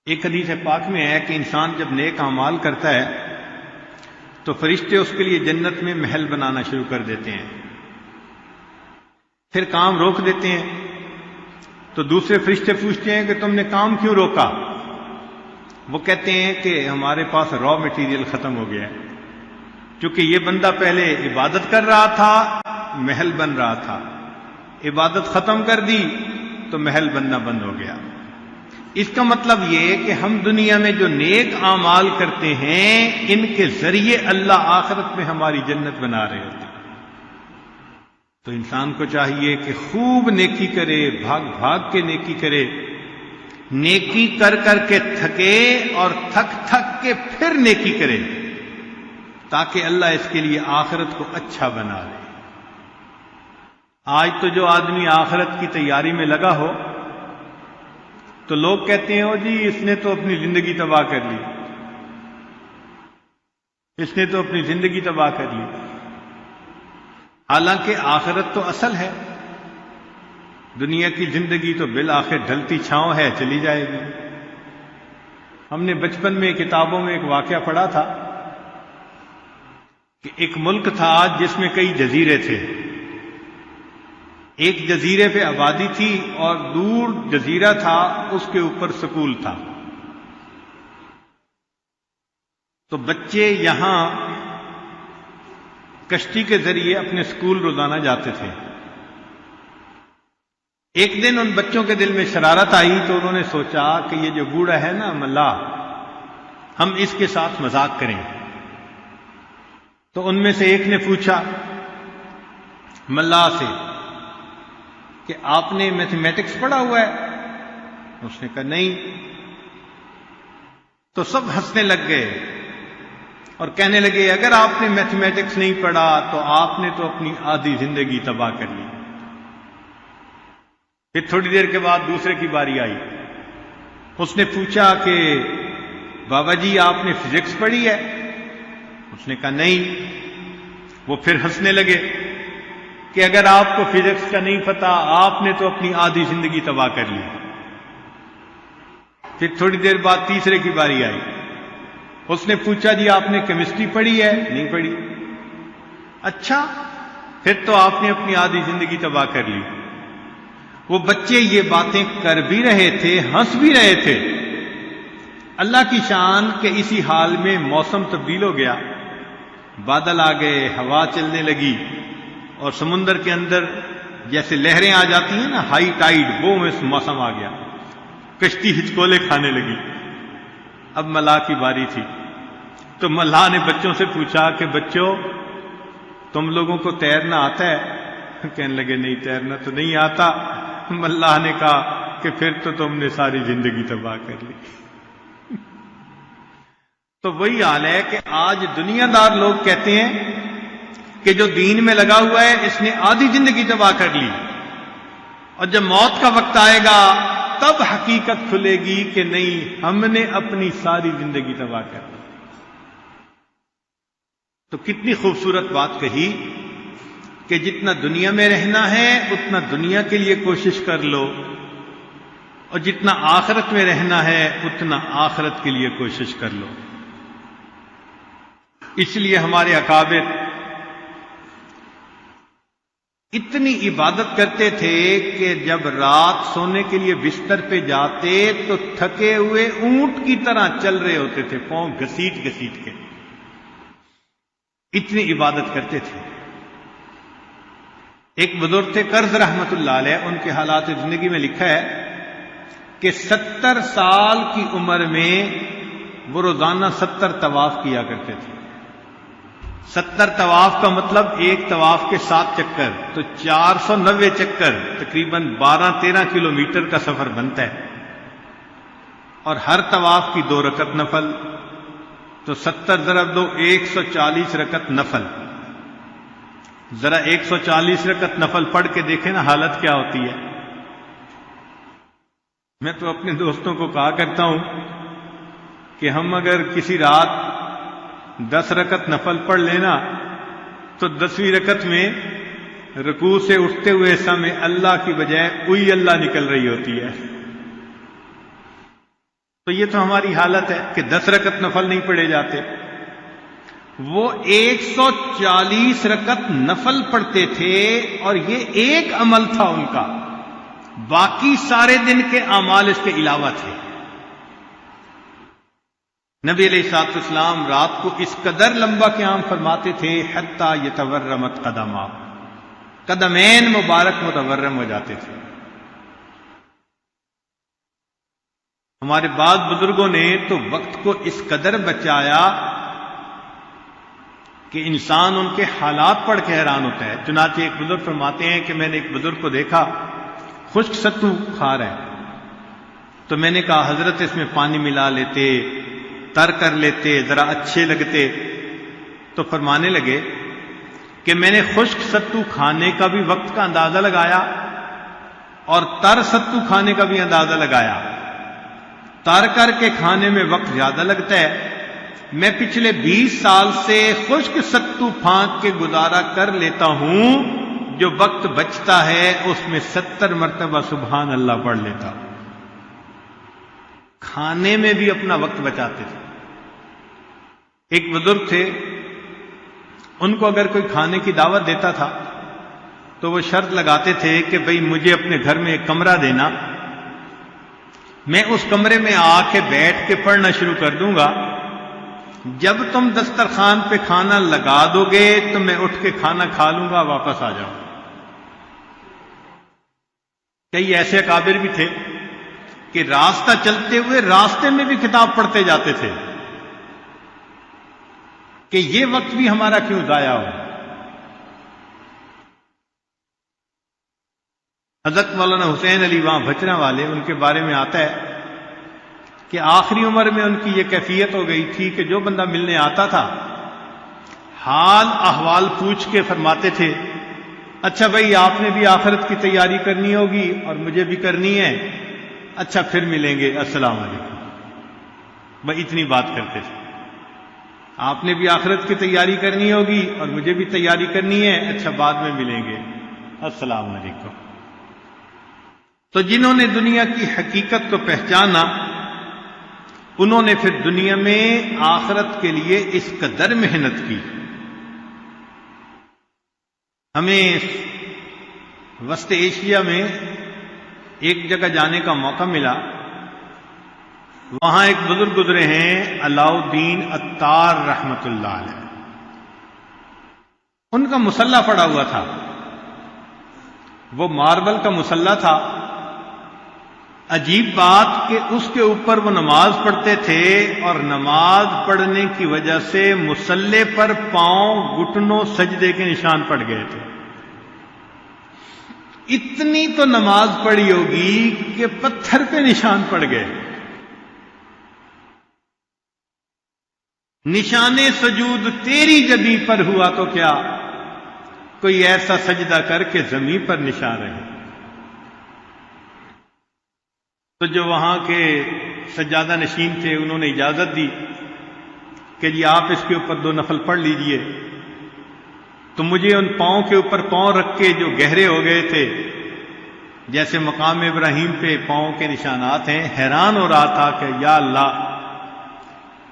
ایک حدیث پاک میں ہے کہ انسان جب نیک اعمال کرتا ہے تو فرشتے اس کے لیے جنت میں محل بنانا شروع کر دیتے ہیں، پھر کام روک دیتے ہیں، تو دوسرے فرشتے پوچھتے ہیں کہ تم نے کام کیوں روکا؟ وہ کہتے ہیں کہ ہمارے پاس را مٹیریل ختم ہو گیا ہے، کیونکہ یہ بندہ پہلے عبادت کر رہا تھا، محل بن رہا تھا، عبادت ختم کر دی تو محل بننا بند ہو گیا۔ اس کا مطلب یہ کہ ہم دنیا میں جو نیک اعمال کرتے ہیں ان کے ذریعے اللہ آخرت میں ہماری جنت بنا رہے ہوتے ہیں۔ تو انسان کو چاہیے کہ خوب نیکی کرے، بھاگ بھاگ کے نیکی کرے، نیکی کر کر کے تھکے اور تھک تھک کے پھر نیکی کرے، تاکہ اللہ اس کے لیے آخرت کو اچھا بنا لے۔ آج تو جو آدمی آخرت کی تیاری میں لگا ہو تو لوگ کہتے ہیں جی اس نے تو اپنی زندگی تباہ کر لی، اس نے تو اپنی زندگی تباہ کر لی، حالانکہ آخرت تو اصل ہے۔ دنیا کی زندگی تو بالآخر ڈھلتی چھاؤں ہے، چلی جائے گی۔ ہم نے بچپن میں کتابوں میں ایک واقعہ پڑھا تھا کہ ایک ملک تھا جس میں کئی جزیرے تھے، ایک جزیرے پہ آبادی تھی اور دور جزیرہ تھا اس کے اوپر سکول تھا۔ تو بچے یہاں کشتی کے ذریعے اپنے سکول روزانہ جاتے تھے۔ ایک دن ان بچوں کے دل میں شرارت آئی تو انہوں نے سوچا کہ یہ جو بوڑھا ہے نا ملا، ہم اس کے ساتھ مذاق کریں۔ تو ان میں سے ایک نے پوچھا ملا سے کہ آپ نے میتھمیٹکس پڑھا ہوا ہے؟ اس نے کہا نہیں۔ تو سب ہنسنے لگ گئے اور کہنے لگے اگر آپ نے میتھمیٹکس نہیں پڑھا تو آپ نے تو اپنی آدھی زندگی تباہ کر لی۔ پھر تھوڑی دیر کے بعد دوسرے کی باری آئی، اس نے پوچھا کہ بابا جی آپ نے فزکس پڑھی ہے؟ اس نے کہا نہیں۔ وہ پھر ہنسنے لگے کہ اگر آپ کو فزکس کا نہیں پتا آپ نے تو اپنی آدھی زندگی تباہ کر لی۔ پھر تھوڑی دیر بعد تیسرے کی باری آئی، اس نے پوچھا جی آپ نے کیمسٹری پڑھی ہے؟ نہیں پڑھی۔ اچھا، پھر تو آپ نے اپنی آدھی زندگی تباہ کر لی۔ وہ بچے یہ باتیں کر بھی رہے تھے، ہنس بھی رہے تھے۔ اللہ کی شان کہ اسی حال میں موسم تبدیل ہو گیا، بادل آ گئے، ہوا چلنے لگی اور سمندر کے اندر جیسے لہریں آ جاتی ہیں نا، ہائی ٹائیڈ، وہ موسم آ گیا، کشتی ہچکولے کھانے لگی، اب ملا کی باری تھی، تو ملا نے بچوں سے پوچھا کہ بچوں تم لوگوں کو تیرنا آتا ہے؟ کہنے لگے نہیں، تیرنا تو نہیں آتا۔ ملا نے کہا کہ پھر تو تم نے ساری زندگی تباہ کر لی۔ تو وہی حال ہے کہ آج دنیا دار لوگ کہتے ہیں کہ جو دین میں لگا ہوا ہے اس نے آدھی زندگی تباہ کر لی، اور جب موت کا وقت آئے گا تب حقیقت کھلے گی کہ نہیں، ہم نے اپنی ساری زندگی تباہ کر لی۔ تو کتنی خوبصورت بات کہی کہ جتنا دنیا میں رہنا ہے اتنا دنیا کے لیے کوشش کر لو، اور جتنا آخرت میں رہنا ہے اتنا آخرت کے لیے کوشش کر لو۔ اس لیے ہمارے اکابر اتنی عبادت کرتے تھے کہ جب رات سونے کے لیے بستر پہ جاتے تو تھکے ہوئے اونٹ کی طرح چل رہے ہوتے تھے، پاؤں گھسیٹ گھسیٹ کے، اتنی عبادت کرتے تھے۔ ایک بزرگ تھے قرض رحمت اللہ علیہ، ان کے حالات زندگی میں لکھا ہے کہ 70 سال کی عمر میں وہ روزانہ 70 طواف کیا کرتے تھے۔ 70 طواف کا مطلب ایک طواف کے 7 چکر، تو 490 چکر، تقریباً 12-13 کلومیٹر کا سفر بنتا ہے، اور ہر طواف کی 2 رکعت نفل، تو 70 ضرب 2 140 رکعت نفل۔ ذرا 140 رکعت نفل پڑھ کے دیکھیں نا حالت کیا ہوتی ہے۔ میں تو اپنے دوستوں کو کہا کرتا ہوں کہ ہم اگر کسی رات 10 رکعت نفل پڑھ لینا تو 10ویں رکعت میں رکوع سے اٹھتے ہوئے سمے اللہ کی بجائے اوئی اللہ نکل رہی ہوتی ہے۔ تو یہ تو ہماری حالت ہے کہ 10 رکعت نفل نہیں پڑھے جاتے۔ وہ 140 رکعت نفل پڑھتے تھے، اور یہ ایک عمل تھا ان کا، باقی سارے دن کے اعمال اس کے علاوہ تھے۔ نبی علیہ الصلوۃ والسلام رات کو اس قدر لمبا قیام فرماتے تھے حتی یتورمت قدما، قدمین مبارک متورم ہو جاتے تھے۔ ہمارے بعض بزرگوں نے تو وقت کو اس قدر بچایا کہ انسان ان کے حالات پڑھ کے حیران ہوتا ہے۔ چنانچہ ایک بزرگ فرماتے ہیں کہ میں نے ایک بزرگ کو دیکھا خشک ستو کھا رہا ہے، تو میں نے کہا حضرت اس میں پانی ملا لیتے، تر کر لیتے، ذرا اچھے لگتے۔ تو فرمانے لگے کہ میں نے خشک ستو کھانے کا بھی وقت کا اندازہ لگایا اور تر ستو کھانے کا بھی اندازہ لگایا۔ تر کر کے کھانے میں وقت زیادہ لگتا ہے، میں پچھلے 20 سال سے خشک ستو پھانک کے گزارا کر لیتا ہوں، جو وقت بچتا ہے اس میں 70 مرتبہ سبحان اللہ پڑھ لیتا ہوں۔ کھانے میں بھی اپنا وقت بچاتے تھے۔ ایک بزرگ تھے، ان کو اگر کوئی کھانے کی دعوت دیتا تھا تو وہ شرط لگاتے تھے کہ بھئی مجھے اپنے گھر میں ایک کمرہ دینا، میں اس کمرے میں آ کے بیٹھ کے پڑھنا شروع کر دوں گا، جب تم دسترخوان پہ کھانا لگا دو گے تو میں اٹھ کے کھانا کھا لوں گا، واپس آ جاؤں۔ کئی ایسے اکابر بھی تھے کہ راستہ چلتے ہوئے راستے میں بھی کتاب پڑھتے جاتے تھے کہ یہ وقت بھی ہمارا کیوں ضائع ہو۔ حضرت مولانا حسین علی وہاں بھچرا والے، ان کے بارے میں آتا ہے کہ آخری عمر میں ان کی یہ کیفیت ہو گئی تھی کہ جو بندہ ملنے آتا تھا حال احوال پوچھ کے فرماتے تھے اچھا بھائی آپ نے بھی آخرت کی تیاری کرنی ہوگی اور مجھے بھی کرنی ہے، اچھا پھر ملیں گے، السلام علیکم۔ بھائی اتنی بات کرتے تھے، آپ نے بھی آخرت کی تیاری کرنی ہوگی اور مجھے بھی تیاری کرنی ہے، اچھا بعد میں ملیں گے، السلام علیکم۔ تو جنہوں نے دنیا کی حقیقت کو پہچانا انہوں نے پھر دنیا میں آخرت کے لیے اس قدر محنت کی۔ ہمیں وسط ایشیا میں ایک جگہ جانے کا موقع ملا، وہاں ایک بزرگ گزرے ہیں علاء الدین عطار رحمت اللہ علیہ، ان کا مصلی پڑا ہوا تھا، وہ ماربل کا مصلی تھا، عجیب بات کہ اس کے اوپر وہ نماز پڑھتے تھے اور نماز پڑھنے کی وجہ سے مصلی پر پاؤں گھٹنوں سجدے کے نشان پڑ گئے تھے. اتنی تو نماز پڑھی ہوگی کہ پتھر پہ نشان پڑ گئے. نشان سجود تیری جبیں پر ہوا تو کیا کوئی ایسا سجدہ کر کے زمین پر نشان رہے. تو جو وہاں کے سجادہ نشین تھے انہوں نے اجازت دی کہ جی آپ اس کے اوپر 2 نفل پڑھ لیجئے. تو مجھے ان پاؤں کے اوپر پاؤں رکھ کے جو گہرے ہو گئے تھے جیسے مقام ابراہیم پہ پاؤں کے نشانات ہیں، حیران ہو رہا تھا کہ یا اللہ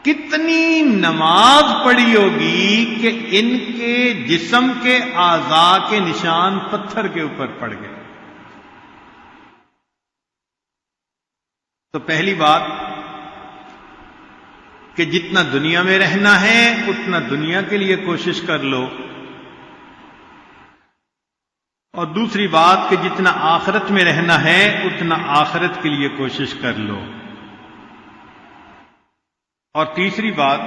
کتنی نماز پڑھی ہوگی کہ ان کے جسم کے اعضاء کے نشان پتھر کے اوپر پڑ گئے. تو پہلی بات کہ جتنا دنیا میں رہنا ہے اتنا دنیا کے لیے کوشش کر لو، اور دوسری بات کہ جتنا آخرت میں رہنا ہے اتنا آخرت کے لیے کوشش کر لو، اور تیسری بات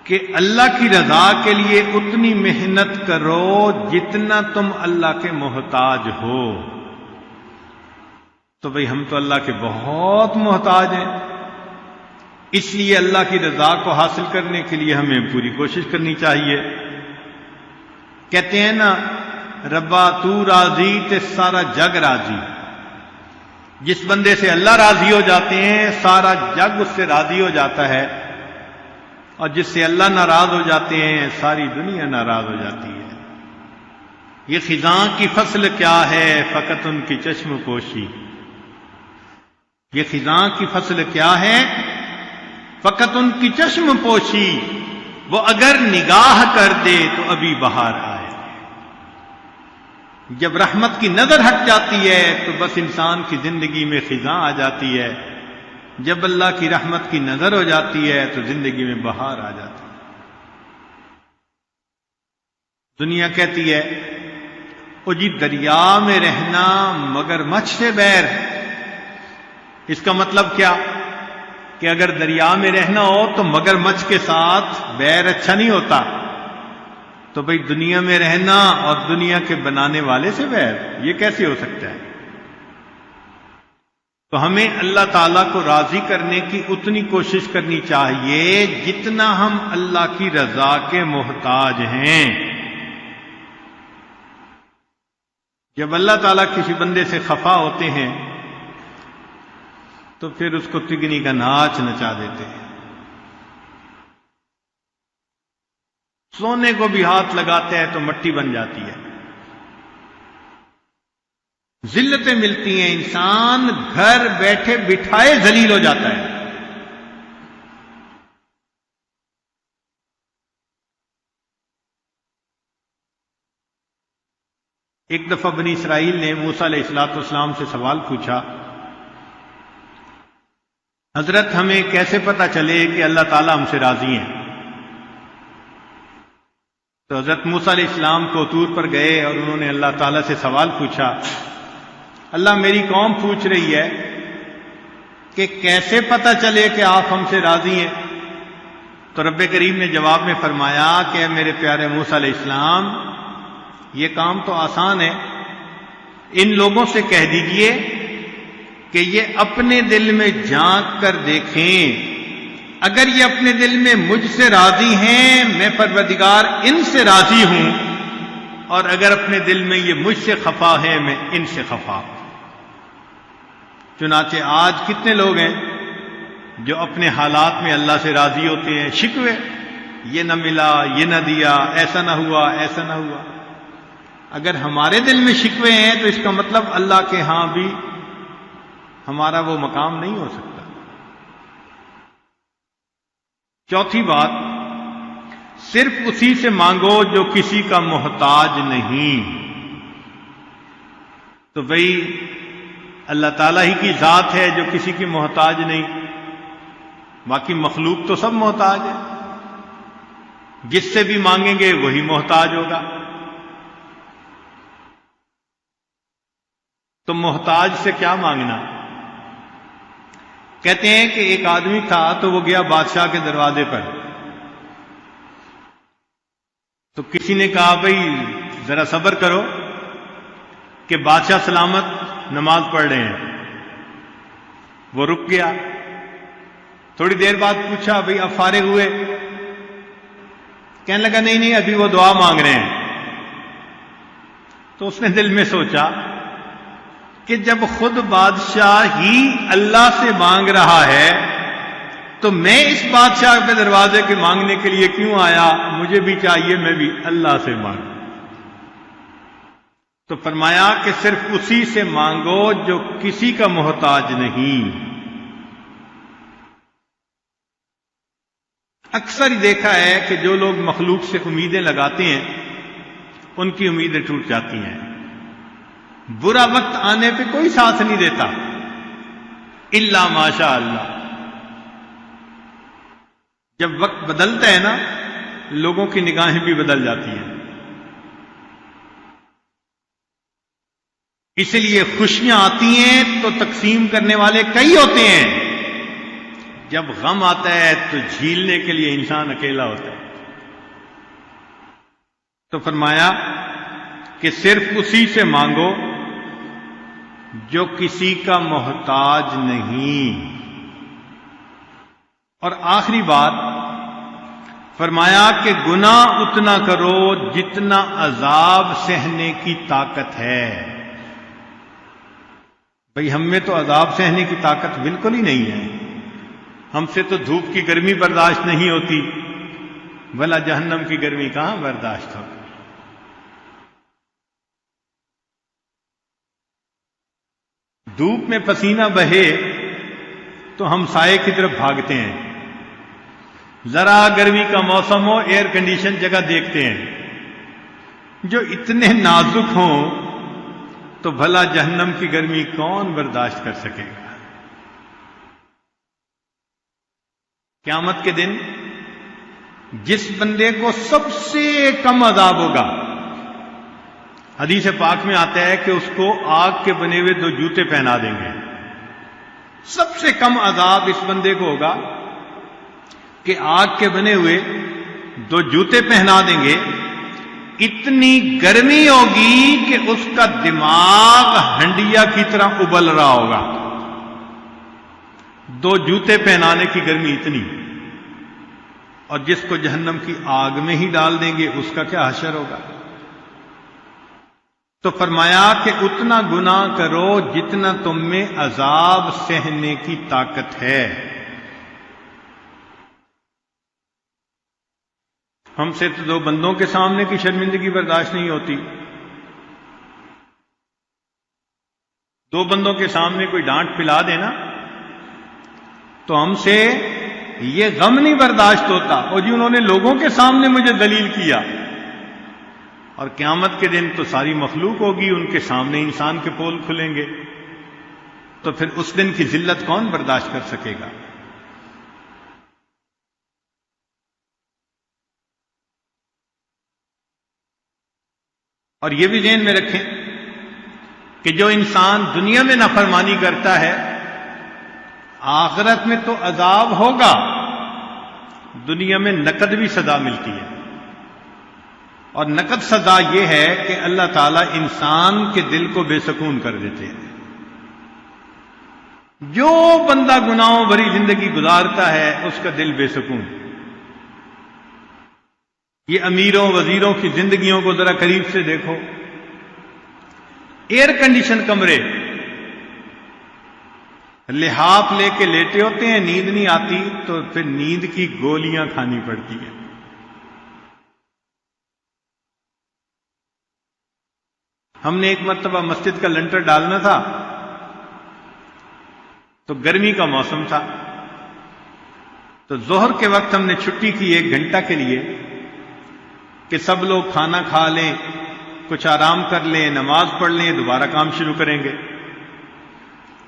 کہ اللہ کی رضا کے لیے اتنی محنت کرو جتنا تم اللہ کے محتاج ہو. تو بھئی ہم تو اللہ کے بہت محتاج ہیں، اس لیے اللہ کی رضا کو حاصل کرنے کے لیے ہمیں پوری کوشش کرنی چاہیے. کہتے ہیں نا ربا تو راضی تے سارا جگ راضی. جس بندے سے اللہ راضی ہو جاتے ہیں سارا جگ اس سے راضی ہو جاتا ہے، اور جس سے اللہ ناراض ہو جاتے ہیں ساری دنیا ناراض ہو جاتی ہے. یہ خزاں کی فصل کیا ہے فقط ان کی چشم پوشی. یہ خزاں کی فصل کیا ہے فقط ان کی چشم پوشی. وہ اگر نگاہ کر دے تو ابھی بہار آئے. جب رحمت کی نظر ہٹ جاتی ہے تو بس انسان کی زندگی میں خزاں آ جاتی ہے. جب اللہ کی رحمت کی نظر ہو جاتی ہے تو زندگی میں بہار آ جاتی ہے. دنیا کہتی ہے او جی دریا میں رہنا مگر مچھ سے بیر. اس کا مطلب کیا کہ اگر دریا میں رہنا ہو تو مگر مچھ کے ساتھ بیر اچھا نہیں ہوتا. تو بھئی دنیا میں رہنا اور دنیا کے بنانے والے سے بیر، یہ کیسے ہو سکتا ہے؟ تو ہمیں اللہ تعالیٰ کو راضی کرنے کی اتنی کوشش کرنی چاہیے جتنا ہم اللہ کی رضا کے محتاج ہیں. جب اللہ تعالیٰ کسی بندے سے خفا ہوتے ہیں تو پھر اس کو تگنی کا ناچ نچا دیتے ہیں. سونے کو بھی ہاتھ لگاتے ہیں تو مٹی بن جاتی ہے. ذلتیں ملتی ہیں، انسان گھر بیٹھے بٹھائے ذلیل ہو جاتا ہے. ایک دفعہ بنی اسرائیل نے موسیٰ علیہ السلام سے سوال پوچھا، حضرت ہمیں کیسے پتا چلے کہ اللہ تعالیٰ ہم سے راضی ہیں؟ تو حضرت موسیٰ علیہ السلام کو طور پر گئے اور انہوں نے اللہ تعالیٰ سے سوال پوچھا، اللہ میری قوم پوچھ رہی ہے کہ کیسے پتا چلے کہ آپ ہم سے راضی ہیں؟ تو رب کریم نے جواب میں فرمایا کہ اے میرے پیارے موسیٰ علیہ السلام، یہ کام تو آسان ہے. ان لوگوں سے کہہ دیجئے کہ یہ اپنے دل میں جھانک کر دیکھیں، اگر یہ اپنے دل میں مجھ سے راضی ہیں میں پروردگار ان سے راضی ہوں، اور اگر اپنے دل میں یہ مجھ سے خفا ہے میں ان سے خفا ہوں. چنانچہ آج کتنے لوگ ہیں جو اپنے حالات میں اللہ سے راضی ہوتے ہیں، شکوے، یہ نہ ملا، یہ نہ دیا، ایسا نہ ہوا، ایسا نہ ہوا. اگر ہمارے دل میں شکوے ہیں تو اس کا مطلب اللہ کے ہاں بھی ہمارا وہ مقام نہیں ہو سکتا. چوتھی بات، صرف اسی سے مانگو جو کسی کا محتاج نہیں. تو بھئی اللہ تعالیٰ ہی کی ذات ہے جو کسی کی محتاج نہیں، باقی مخلوق تو سب محتاج ہے. جس سے بھی مانگیں گے وہی محتاج ہوگا. تو محتاج سے کیا مانگنا؟ کہتے ہیں کہ ایک آدمی تھا تو وہ گیا بادشاہ کے دروازے پر، تو کسی نے کہا بھئی ذرا صبر کرو کہ بادشاہ سلامت نماز پڑھ رہے ہیں۔ وہ رک گیا، تھوڑی دیر بعد پوچھا بھئی اب فارغ ہوئے؟ کہنے لگا نہیں ابھی وہ دعا مانگ رہے ہیں۔ تو اس نے دل میں سوچا کہ جب خود بادشاہ ہی اللہ سے مانگ رہا ہے تو میں اس بادشاہ کے دروازے کے مانگنے کے لیے کیوں آیا؟ مجھے بھی چاہیے میں بھی اللہ سے مانگوں۔ تو فرمایا کہ صرف اسی سے مانگو جو کسی کا محتاج نہیں۔ اکثر ہی دیکھا ہے کہ جو لوگ مخلوق سے امیدیں لگاتے ہیں ان کی امیدیں ٹوٹ جاتی ہیں۔ برا وقت آنے پہ کوئی ساتھ نہیں دیتا الا ماشاء اللہ۔ جب وقت بدلتا ہے نا لوگوں کی نگاہیں بھی بدل جاتی ہیں۔ اس لیے خوشیاں آتی ہیں تو تقسیم کرنے والے کئی ہوتے ہیں، جب غم آتا ہے تو جھیلنے کے لیے انسان اکیلا ہوتا ہے۔ تو فرمایا کہ صرف اسی سے مانگو جو کسی کا محتاج نہیں۔ اور آخری بات فرمایا کہ گناہ اتنا کرو جتنا عذاب سہنے کی طاقت ہے۔ بھئی ہم میں تو عذاب سہنے کی طاقت بالکل ہی نہیں ہے، ہم سے تو دھوپ کی گرمی برداشت نہیں ہوتی، بھلا جہنم کی گرمی کہاں برداشت ہوتی۔ دھوپ میں پسینہ بہے تو ہم سائے کی طرف بھاگتے ہیں، ذرا گرمی کا موسم ہو ایئر کنڈیشن جگہ دیکھتے ہیں۔ جو اتنے نازک ہوں تو بھلا جہنم کی گرمی کون برداشت کر سکے گا؟ قیامت کے دن جس بندے کو سب سے کم عذاب ہوگا، حدیث پاک میں آتا ہے کہ اس کو آگ کے بنے ہوئے 2 جوتے پہنا دیں گے۔ سب سے کم عذاب اس بندے کو ہوگا کہ آگ کے بنے ہوئے 2 جوتے پہنا دیں گے، اتنی گرمی ہوگی کہ اس کا دماغ ہنڈیا کی طرح ابل رہا ہوگا۔ 2 جوتے پہنانے کی گرمی اتنی، اور جس کو جہنم کی آگ میں ہی ڈال دیں گے اس کا کیا حشر ہوگا؟ تو فرمایا کہ اتنا گناہ کرو جتنا تم میں عذاب سہنے کی طاقت ہے۔ ہم سے تو 2 بندوں کے سامنے کی شرمندگی برداشت نہیں ہوتی، 2 بندوں کے سامنے کوئی ڈانٹ پلا دینا تو ہم سے یہ غم نہیں برداشت ہوتا، اور جی انہوں نے لوگوں کے سامنے مجھے ذلیل کیا۔ اور قیامت کے دن تو ساری مخلوق ہوگی، ان کے سامنے انسان کے پول کھلیں گے، تو پھر اس دن کی ذلت کون برداشت کر سکے گا؟ اور یہ بھی ذہن میں رکھیں کہ جو انسان دنیا میں نافرمانی کرتا ہے آخرت میں تو عذاب ہوگا، دنیا میں نقد بھی سزا ملتی ہے۔ اور نقد سزا یہ ہے کہ اللہ تعالیٰ انسان کے دل کو بے سکون کر دیتے ہیں۔ جو بندہ گناہوں بھری زندگی گزارتا ہے اس کا دل بے سکون۔ یہ امیروں وزیروں کی زندگیوں کو ذرا قریب سے دیکھو، ایئر کنڈیشن کمرے، لحاف لے کے لیٹے ہوتے ہیں، نیند نہیں آتی تو پھر نیند کی گولیاں کھانی پڑتی ہیں۔ ہم نے ایک مرتبہ مسجد کا لنٹر ڈالنا تھا تو گرمی کا موسم تھا، تو ظہر کے وقت ہم نے چھٹی کی 1 گھنٹہ کے لیے کہ سب لوگ کھانا کھا لیں، کچھ آرام کر لیں، نماز پڑھ لیں، دوبارہ کام شروع کریں گے۔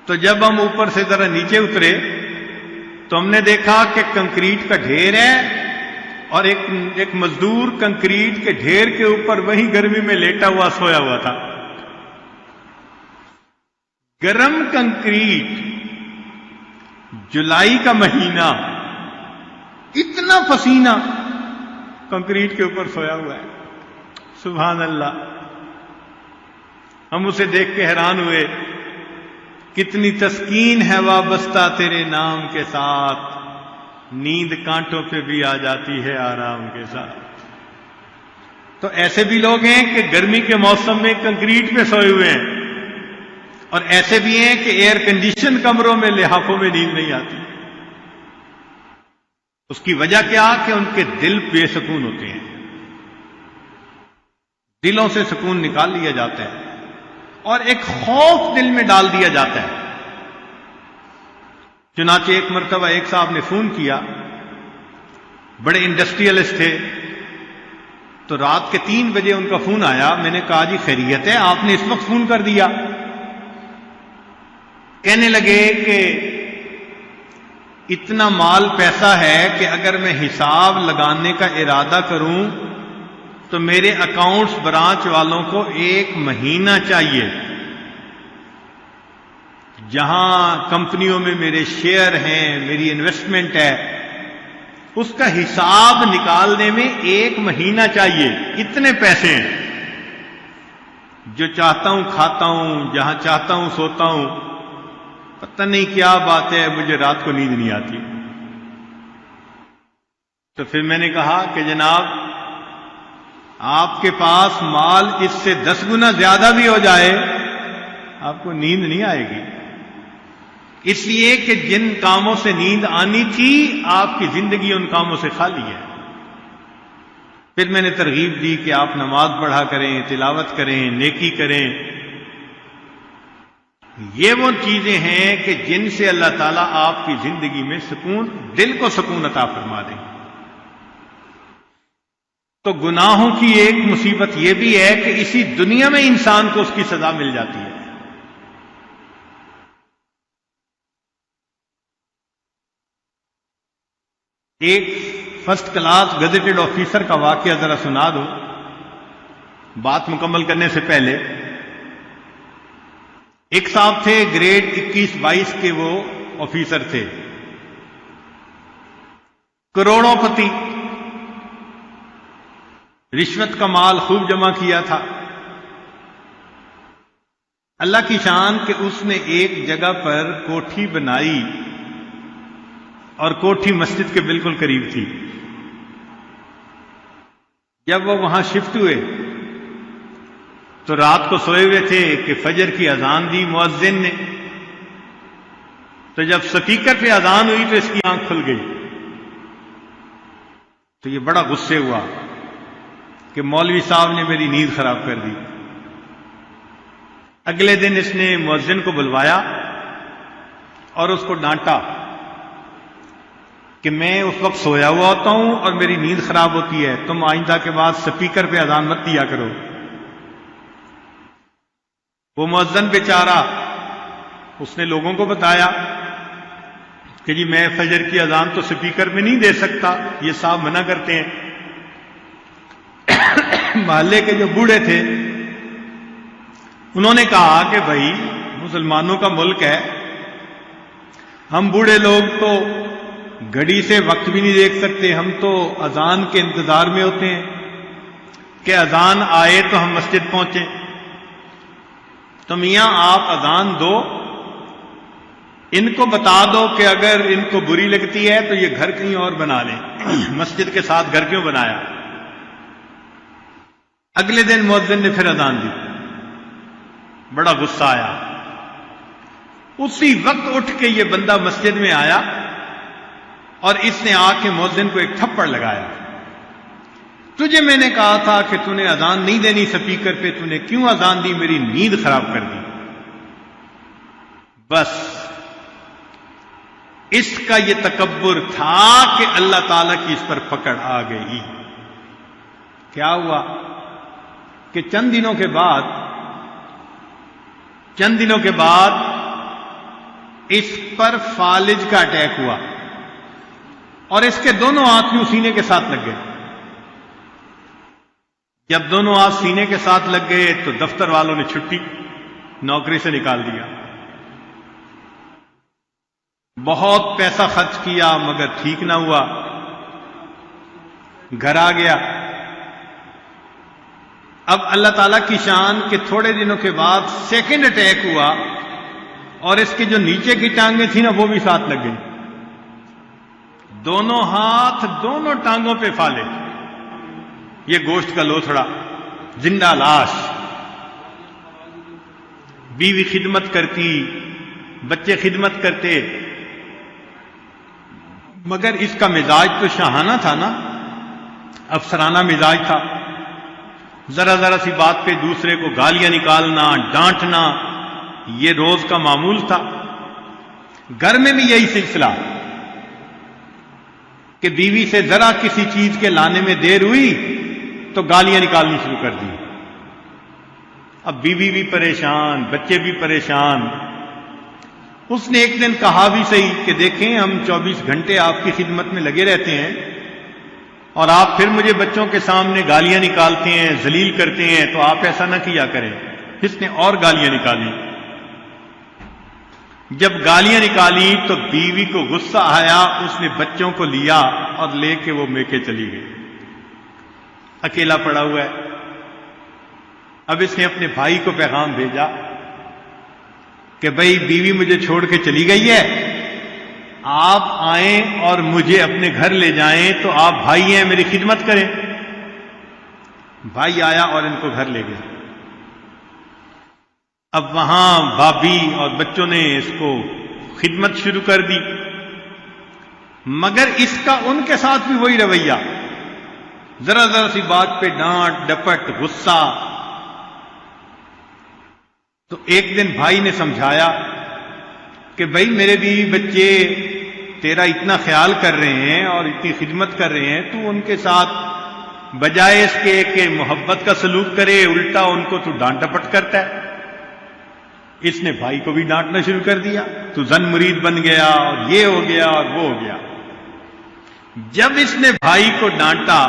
تو جب ہم اوپر سے ذرا نیچے اترے تو ہم نے دیکھا کہ کنکریٹ کا ڈھیر ہے، اور ایک مزدور کنکریٹ کے ڈھیر کے اوپر وہی گرمی میں لیٹا ہوا سویا ہوا تھا۔ گرم کنکریٹ، جولائی کا مہینہ، اتنا پسینہ کنکریٹ کے اوپر سویا ہوا ہے. سبحان اللہ. ہم اسے دیکھ کے حیران ہوئے، کتنی تسکین ہے وابستہ تیرے نام کے ساتھ، نیند کانٹوں پہ بھی آ جاتی ہے آرام کے ساتھ. تو ایسے بھی لوگ ہیں کہ گرمی کے موسم میں کنکریٹ پہ سوئے ہوئے ہیں، اور ایسے بھی ہیں کہ ایئر کنڈیشن کمروں میں لحافوں میں نیند نہیں آتی. اس کی وجہ کیا کہ ان کے دل بے سکون ہوتے ہیں، دلوں سے سکون نکال لیا جاتا ہے اور ایک خوف دل میں ڈال دیا جاتا ہے. چنانچہ ایک مرتبہ ایک صاحب نے فون کیا، بڑے انڈسٹریلسٹ تھے، تو رات کے 3 بجے ان کا فون آیا. میں نے کہا جی خیریت ہے، آپ نے اس وقت فون کر دیا؟ کہنے لگے کہ اتنا مال پیسہ ہے کہ اگر میں حساب لگانے کا ارادہ کروں تو میرے اکاؤنٹس برانچ والوں کو 1 مہینہ چاہیے. جہاں کمپنیوں میں میرے شیئر ہیں، میری انویسٹمنٹ ہے، اس کا حساب نکالنے میں 1 مہینہ چاہیے. اتنے پیسے ہیں، جو چاہتا ہوں کھاتا ہوں، جہاں چاہتا ہوں سوتا ہوں. پتہ نہیں کیا بات ہے، مجھے رات کو نیند نہیں آتی. تو پھر میں نے کہا کہ جناب آپ کے پاس مال اس سے 10 گنا زیادہ بھی ہو جائے، آپ کو نیند نہیں آئے گی. اس لیے کہ جن کاموں سے نیند آنی تھی، آپ کی زندگی ان کاموں سے خالی ہے. پھر میں نے ترغیب دی کہ آپ نماز پڑھا کریں، تلاوت کریں، نیکی کریں. یہ وہ چیزیں ہیں کہ جن سے اللہ تعالیٰ آپ کی زندگی میں سکون، دل کو سکون عطا فرما دیں. تو گناہوں کی ایک مصیبت یہ بھی ہے کہ اسی دنیا میں انسان کو اس کی سزا مل جاتی ہے. ایک فرسٹ کلاس گزیٹڈ آفیسر کا واقعہ ذرا سنا دو بات مکمل کرنے سے پہلے. ایک صاحب تھے، گریڈ 21-22 کے وہ آفیسر تھے، کروڑوں پتی، رشوت کا مال خوب جمع کیا تھا. اللہ کی شان کہ اس نے ایک جگہ پر کوٹھی بنائی، اور کوٹھی مسجد کے بالکل قریب تھی. جب وہ وہاں شفٹ ہوئے تو رات کو سوئے ہوئے تھے کہ فجر کی اذان دی مؤذن نے. تو جب سپیکر پہ اذان ہوئی تو اس کی آنکھ کھل گئی. تو یہ بڑا غصے ہوا کہ مولوی صاحب نے میری نیند خراب کر دی. اگلے دن اس نے مؤذن کو بلوایا اور اس کو ڈانٹا کہ میں اس وقت سویا ہوا ہوتا ہوں اور میری نیند خراب ہوتی ہے، تم آئندہ کے بعد سپیکر پہ اذان مت دیا کرو. وہ مؤذن بیچارہ، اس نے لوگوں کو بتایا کہ جی میں فجر کی اذان تو سپیکر میں نہیں دے سکتا، یہ صاحب منع کرتے ہیں. محلے کے جو بوڑھے تھے انہوں نے کہا کہ بھائی مسلمانوں کا ملک ہے، ہم بوڑھے لوگ تو گھڑی سے وقت بھی نہیں دیکھ سکتے، ہم تو اذان کے انتظار میں ہوتے ہیں کہ اذان آئے تو ہم مسجد پہنچیں. تو میاں آپ اذان دو، ان کو بتا دو کہ اگر ان کو بری لگتی ہے تو یہ گھر کہیں اور بنا لیں، مسجد کے ساتھ گھر کیوں بنایا. اگلے دن مؤذن نے پھر اذان دی، بڑا غصہ آیا. اسی وقت اٹھ کے یہ بندہ مسجد میں آیا اور اس نے آ کے مؤذن کو ایک تھپڑ لگایا. تجھے میں نے کہا تھا کہ تو نے اذان نہیں دینی سپیکر پہ، تو نے کیوں اذان دی، میری نیند خراب کر دی. بس اس کا یہ تکبر تھا کہ اللہ تعالیٰ کی اس پر پکڑ آ گئی. کیا ہوا کہ چند دنوں کے بعد اس پر فالج کا اٹیک ہوا اور اس کے دونوں ہاتھ یوں سینے کے ساتھ لگ گئے. جب دونوں ہاتھ سینے کے ساتھ لگ گئے تو دفتر والوں نے چھٹی، نوکری سے نکال دیا. بہت پیسہ خرچ کیا مگر ٹھیک نہ ہوا، گھر آ گیا۔ اب اللہ تعالیٰ کی شان کہ تھوڑے دنوں کے بعد سیکنڈ اٹیک ہوا اور اس کے جو نیچے کی ٹانگیں تھیں نا وہ بھی ساتھ لگ گئی، دونوں ہاتھ دونوں ٹانگوں پہ پھالے، یہ گوشت کا لوتھڑا، زندہ لاش۔ بیوی خدمت کرتی، بچے خدمت کرتے، مگر اس کا مزاج تو شاہانہ تھا نا، افسرانہ مزاج تھا۔ ذرا ذرا سی بات پہ دوسرے کو گالیاں نکالنا، ڈانٹنا، یہ روز کا معمول تھا۔ گھر میں بھی یہی سلسلہ کہ بیوی سے ذرا کسی چیز کے لانے میں دیر ہوئی تو گالیاں نکالنی شروع کر دی۔ اب بیوی بھی پریشان، بچے بھی پریشان۔ اس نے ایک دن کہا بھی صحیح کہ دیکھیں ہم 24 گھنٹے آپ کی خدمت میں لگے رہتے ہیں اور آپ پھر مجھے بچوں کے سامنے گالیاں نکالتے ہیں، ذلیل کرتے ہیں، تو آپ ایسا نہ کیا کریں۔ اس نے اور گالیاں نکالی۔ جب گالیاں نکالی تو بیوی کو غصہ آیا، اس نے بچوں کو لیا اور لے کے وہ میکے چلی گئی۔ اکیلا پڑا ہوا ہے۔ اب اس نے اپنے بھائی کو پیغام بھیجا کہ بھائی بیوی مجھے چھوڑ کے چلی گئی ہے، آپ آئیں اور مجھے اپنے گھر لے جائیں، تو آپ بھائی ہیں میری خدمت کریں۔ بھائی آیا اور ان کو گھر لے گیا۔ اب وہاں بھابھی اور بچوں نے اس کو خدمت شروع کر دی، مگر اس کا ان کے ساتھ بھی وہی رویہ، ذرا ذرا سی بات پہ ڈانٹ ڈپٹ، غصہ۔ تو ایک دن بھائی نے سمجھایا کہ بھائی میرے بیوی بچے تیرا اتنا خیال کر رہے ہیں اور اتنی خدمت کر رہے ہیں، تو ان کے ساتھ بجائے اس کے کہ محبت کا سلوک کرے، الٹا ان کو تو ڈانٹ ڈپٹ کرتا ہے۔ اس نے بھائی کو بھی ڈانٹنا شروع کر دیا، تو زن مرید بن گیا اور یہ ہو گیا اور وہ ہو گیا۔ جب اس نے بھائی کو ڈانٹا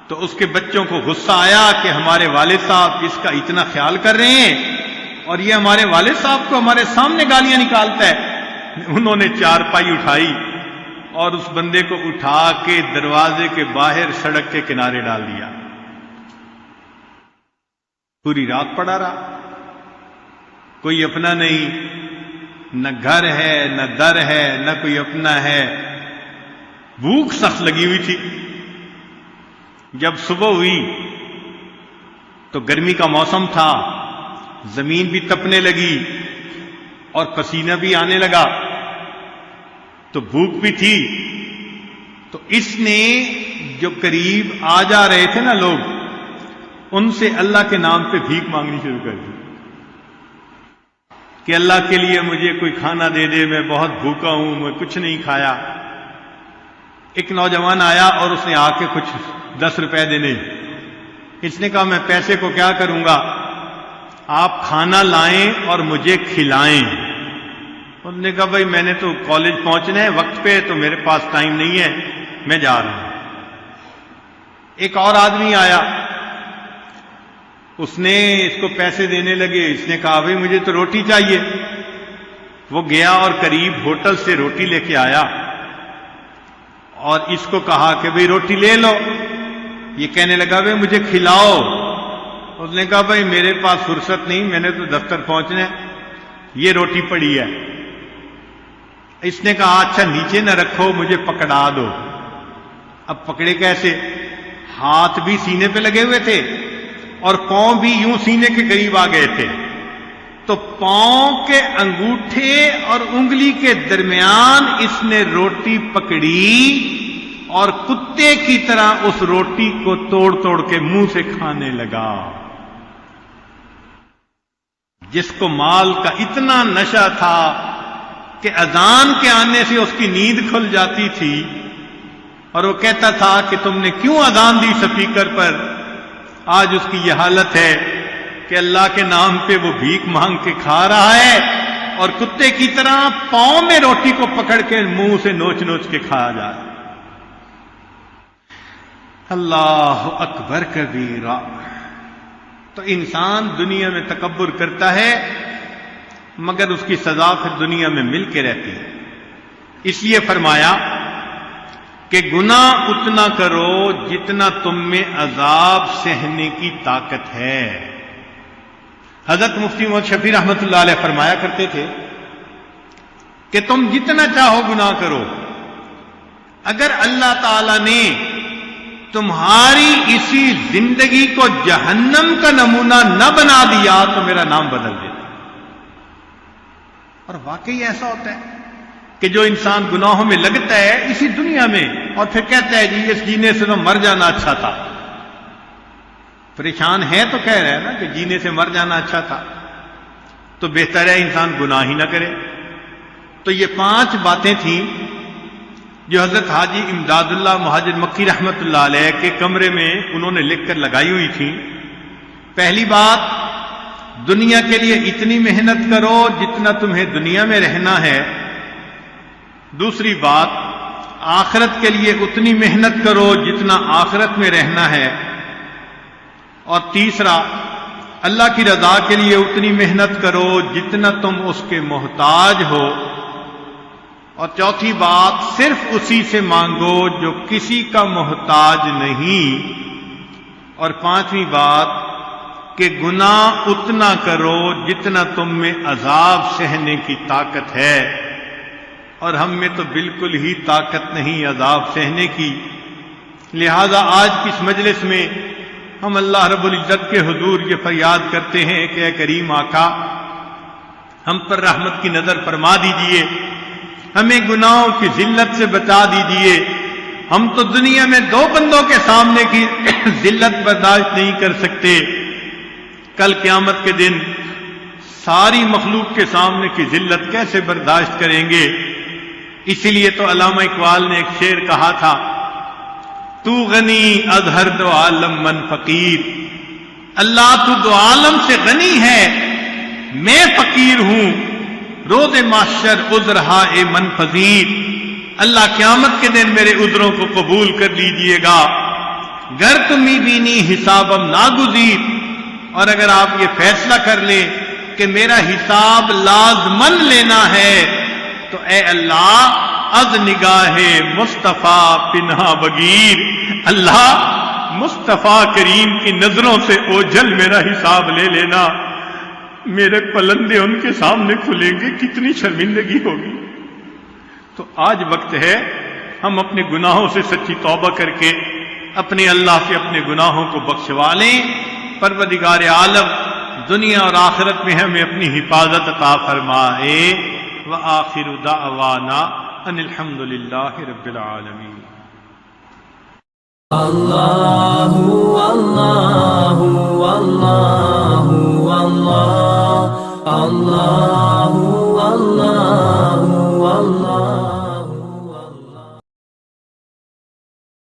تو اس کے بچوں کو غصہ آیا کہ ہمارے والد صاحب اس کا اتنا خیال کر رہے ہیں اور یہ ہمارے والد صاحب کو ہمارے سامنے گالیاں نکالتا ہے۔ انہوں نے چارپائی اٹھائی اور اس بندے کو اٹھا کے دروازے کے باہر سڑک کے کنارے ڈال دیا۔ پوری رات پڑا رہا، کوئی اپنا نہیں، نہ گھر ہے نہ در ہے نہ کوئی اپنا ہے، بھوک سخت لگی ہوئی تھی۔ جب صبح ہوئی تو گرمی کا موسم تھا، زمین بھی تپنے لگی اور پسینہ بھی آنے لگا، تو بھوک بھی تھی۔ تو اس نے جو قریب آ جا رہے تھے نا لوگ، ان سے اللہ کے نام پہ بھیک مانگنی شروع کر دی کہ اللہ کے لیے مجھے کوئی کھانا دے دے، میں بہت بھوکا ہوں، میں کچھ نہیں کھایا۔ ایک نوجوان آیا اور اس نے آ کے کچھ 10 روپے دینے۔ اس نے کہا میں پیسے کو کیا کروں گا، آپ کھانا لائیں اور مجھے کھلائیں۔ انہوں نے کہا بھائی میں نے تو کالج پہنچنا ہے وقت پہ، تو میرے پاس ٹائم نہیں ہے، میں جا رہا ہوں۔ ایک اور آدمی آیا، اس نے اس کو پیسے دینے لگے۔ اس نے کہا بھائی مجھے تو روٹی چاہیے۔ وہ گیا اور قریب ہوٹل سے روٹی لے کے آیا اور اس کو کہا کہ بھئی روٹی لے لو۔ یہ کہنے لگا بھئی مجھے کھلاؤ۔ اس نے کہا بھئی میرے پاس فرصت نہیں، میں نے تو دفتر پہنچنا ہے، یہ روٹی پڑی ہے۔ اس نے کہا اچھا نیچے نہ رکھو، مجھے پکڑا دو۔ اب پکڑے کیسے؟ ہاتھ بھی سینے پہ لگے ہوئے تھے اور پاؤں بھی یوں سینے کے قریب آ گئے تھے، تو پاؤں کے انگوٹھے اور انگلی کے درمیان اس نے روٹی پکڑی اور کتے کی طرح اس روٹی کو توڑ توڑ کے منہ سے کھانے لگا۔ جس کو مال کا اتنا نشہ تھا کہ اذان کے آنے سے اس کی نیند کھل جاتی تھی، اور وہ کہتا تھا کہ تم نے کیوں اذان دی اسپیکر پر، آج اس کی یہ حالت ہے کہ اللہ کے نام پہ وہ بھیک مانگ کے کھا رہا ہے اور کتے کی طرح پاؤں میں روٹی کو پکڑ کے منہ سے نوچ نوچ کے کھایا جا رہا ہے۔ اللہ اکبر کبیرہ۔ تو انسان دنیا میں تکبر کرتا ہے مگر اس کی سزا پھر دنیا میں مل کے رہتی ہے۔ اس لیے فرمایا کہ گناہ اتنا کرو جتنا تم میں عذاب سہنے کی طاقت ہے۔ حضرت مفتی محمد شفیع رحمۃ اللہ علیہ فرمایا کرتے تھے کہ تم جتنا چاہو گناہ کرو، اگر اللہ تعالی نے تمہاری اسی زندگی کو جہنم کا نمونہ نہ بنا دیا تو میرا نام بدل دیتا۔ اور واقعی ایسا ہوتا ہے کہ جو انسان گناہوں میں لگتا ہے اسی دنیا میں اور پھر کہتا ہے جی اس جینے سے تو مر جانا اچھا تھا، پریشان ہے تو کہہ رہا ہے نا کہ جینے سے مر جانا اچھا تھا، تو بہتر ہے انسان گناہ ہی نہ کرے۔ تو یہ 5 باتیں تھیں جو حضرت حاجی امداد اللہ مہاجر مکی رحمت اللہ علیہ کے کمرے میں انہوں نے لکھ کر لگائی ہوئی تھیں۔ پہلی بات، دنیا کے لیے اتنی محنت کرو جتنا تمہیں دنیا میں رہنا ہے۔ دوسری بات، آخرت کے لیے اتنی محنت کرو جتنا آخرت میں رہنا ہے۔ اور تیسرا، اللہ کی رضا کے لیے اتنی محنت کرو جتنا تم اس کے محتاج ہو۔ اور چوتھی بات، صرف اسی سے مانگو جو کسی کا محتاج نہیں۔ اور 5ویں بات کہ گناہ اتنا کرو جتنا تم میں عذاب سہنے کی طاقت ہے، اور ہم میں تو بالکل ہی طاقت نہیں عذاب سہنے کی۔ لہذا آج کی اس مجلس میں ہم اللہ رب العزت کے حضور یہ فریاد کرتے ہیں کہ اے کریم آقا، ہم پر رحمت کی نظر فرما دیجئے، ہمیں گناہوں کی ذلت سے بچا دیجئے۔ ہم تو دنیا میں 2 بندوں کے سامنے کی ذلت برداشت نہیں کر سکتے، کل قیامت کے دن ساری مخلوق کے سامنے کی ذلت کیسے برداشت کریں گے؟ اسی لیے تو علامہ اقبال نے ایک شعر کہا تھا، تو غنی از ہر دو عالم من فقیر، اللہ تو 2 عالم سے غنی ہے، میں فقیر ہوں، روز محشر عذرہا اے من پذیر، اللہ قیامت کے دن میرے عذروں کو قبول کر لیجئے گا۔ گر تمی بینی حسابم ناگزیر، اور اگر آپ یہ فیصلہ کر لیں کہ میرا حساب لازمن لینا ہے تو اے اللہ از نگاہ مصطفیٰ پنہا بگیر، اللہ مصطفیٰ کریم کی نظروں سے اوجھل میرا حساب لے لینا، میرے پلندے ان کے سامنے کھلیں گے، کتنی شرمندگی ہوگی۔ تو آج وقت ہے ہم اپنے گناہوں سے سچی توبہ کر کے اپنے اللہ سے اپنے گناہوں کو بخشوا لیں۔ پروردگار عالم دنیا اور آخرت میں ہمیں اپنی حفاظت عطا فرمائے۔ وآخر دعوانا ان الحمد للہ رب العالمین۔ اللہ اللہ اللہ اللہ اللہ اللہ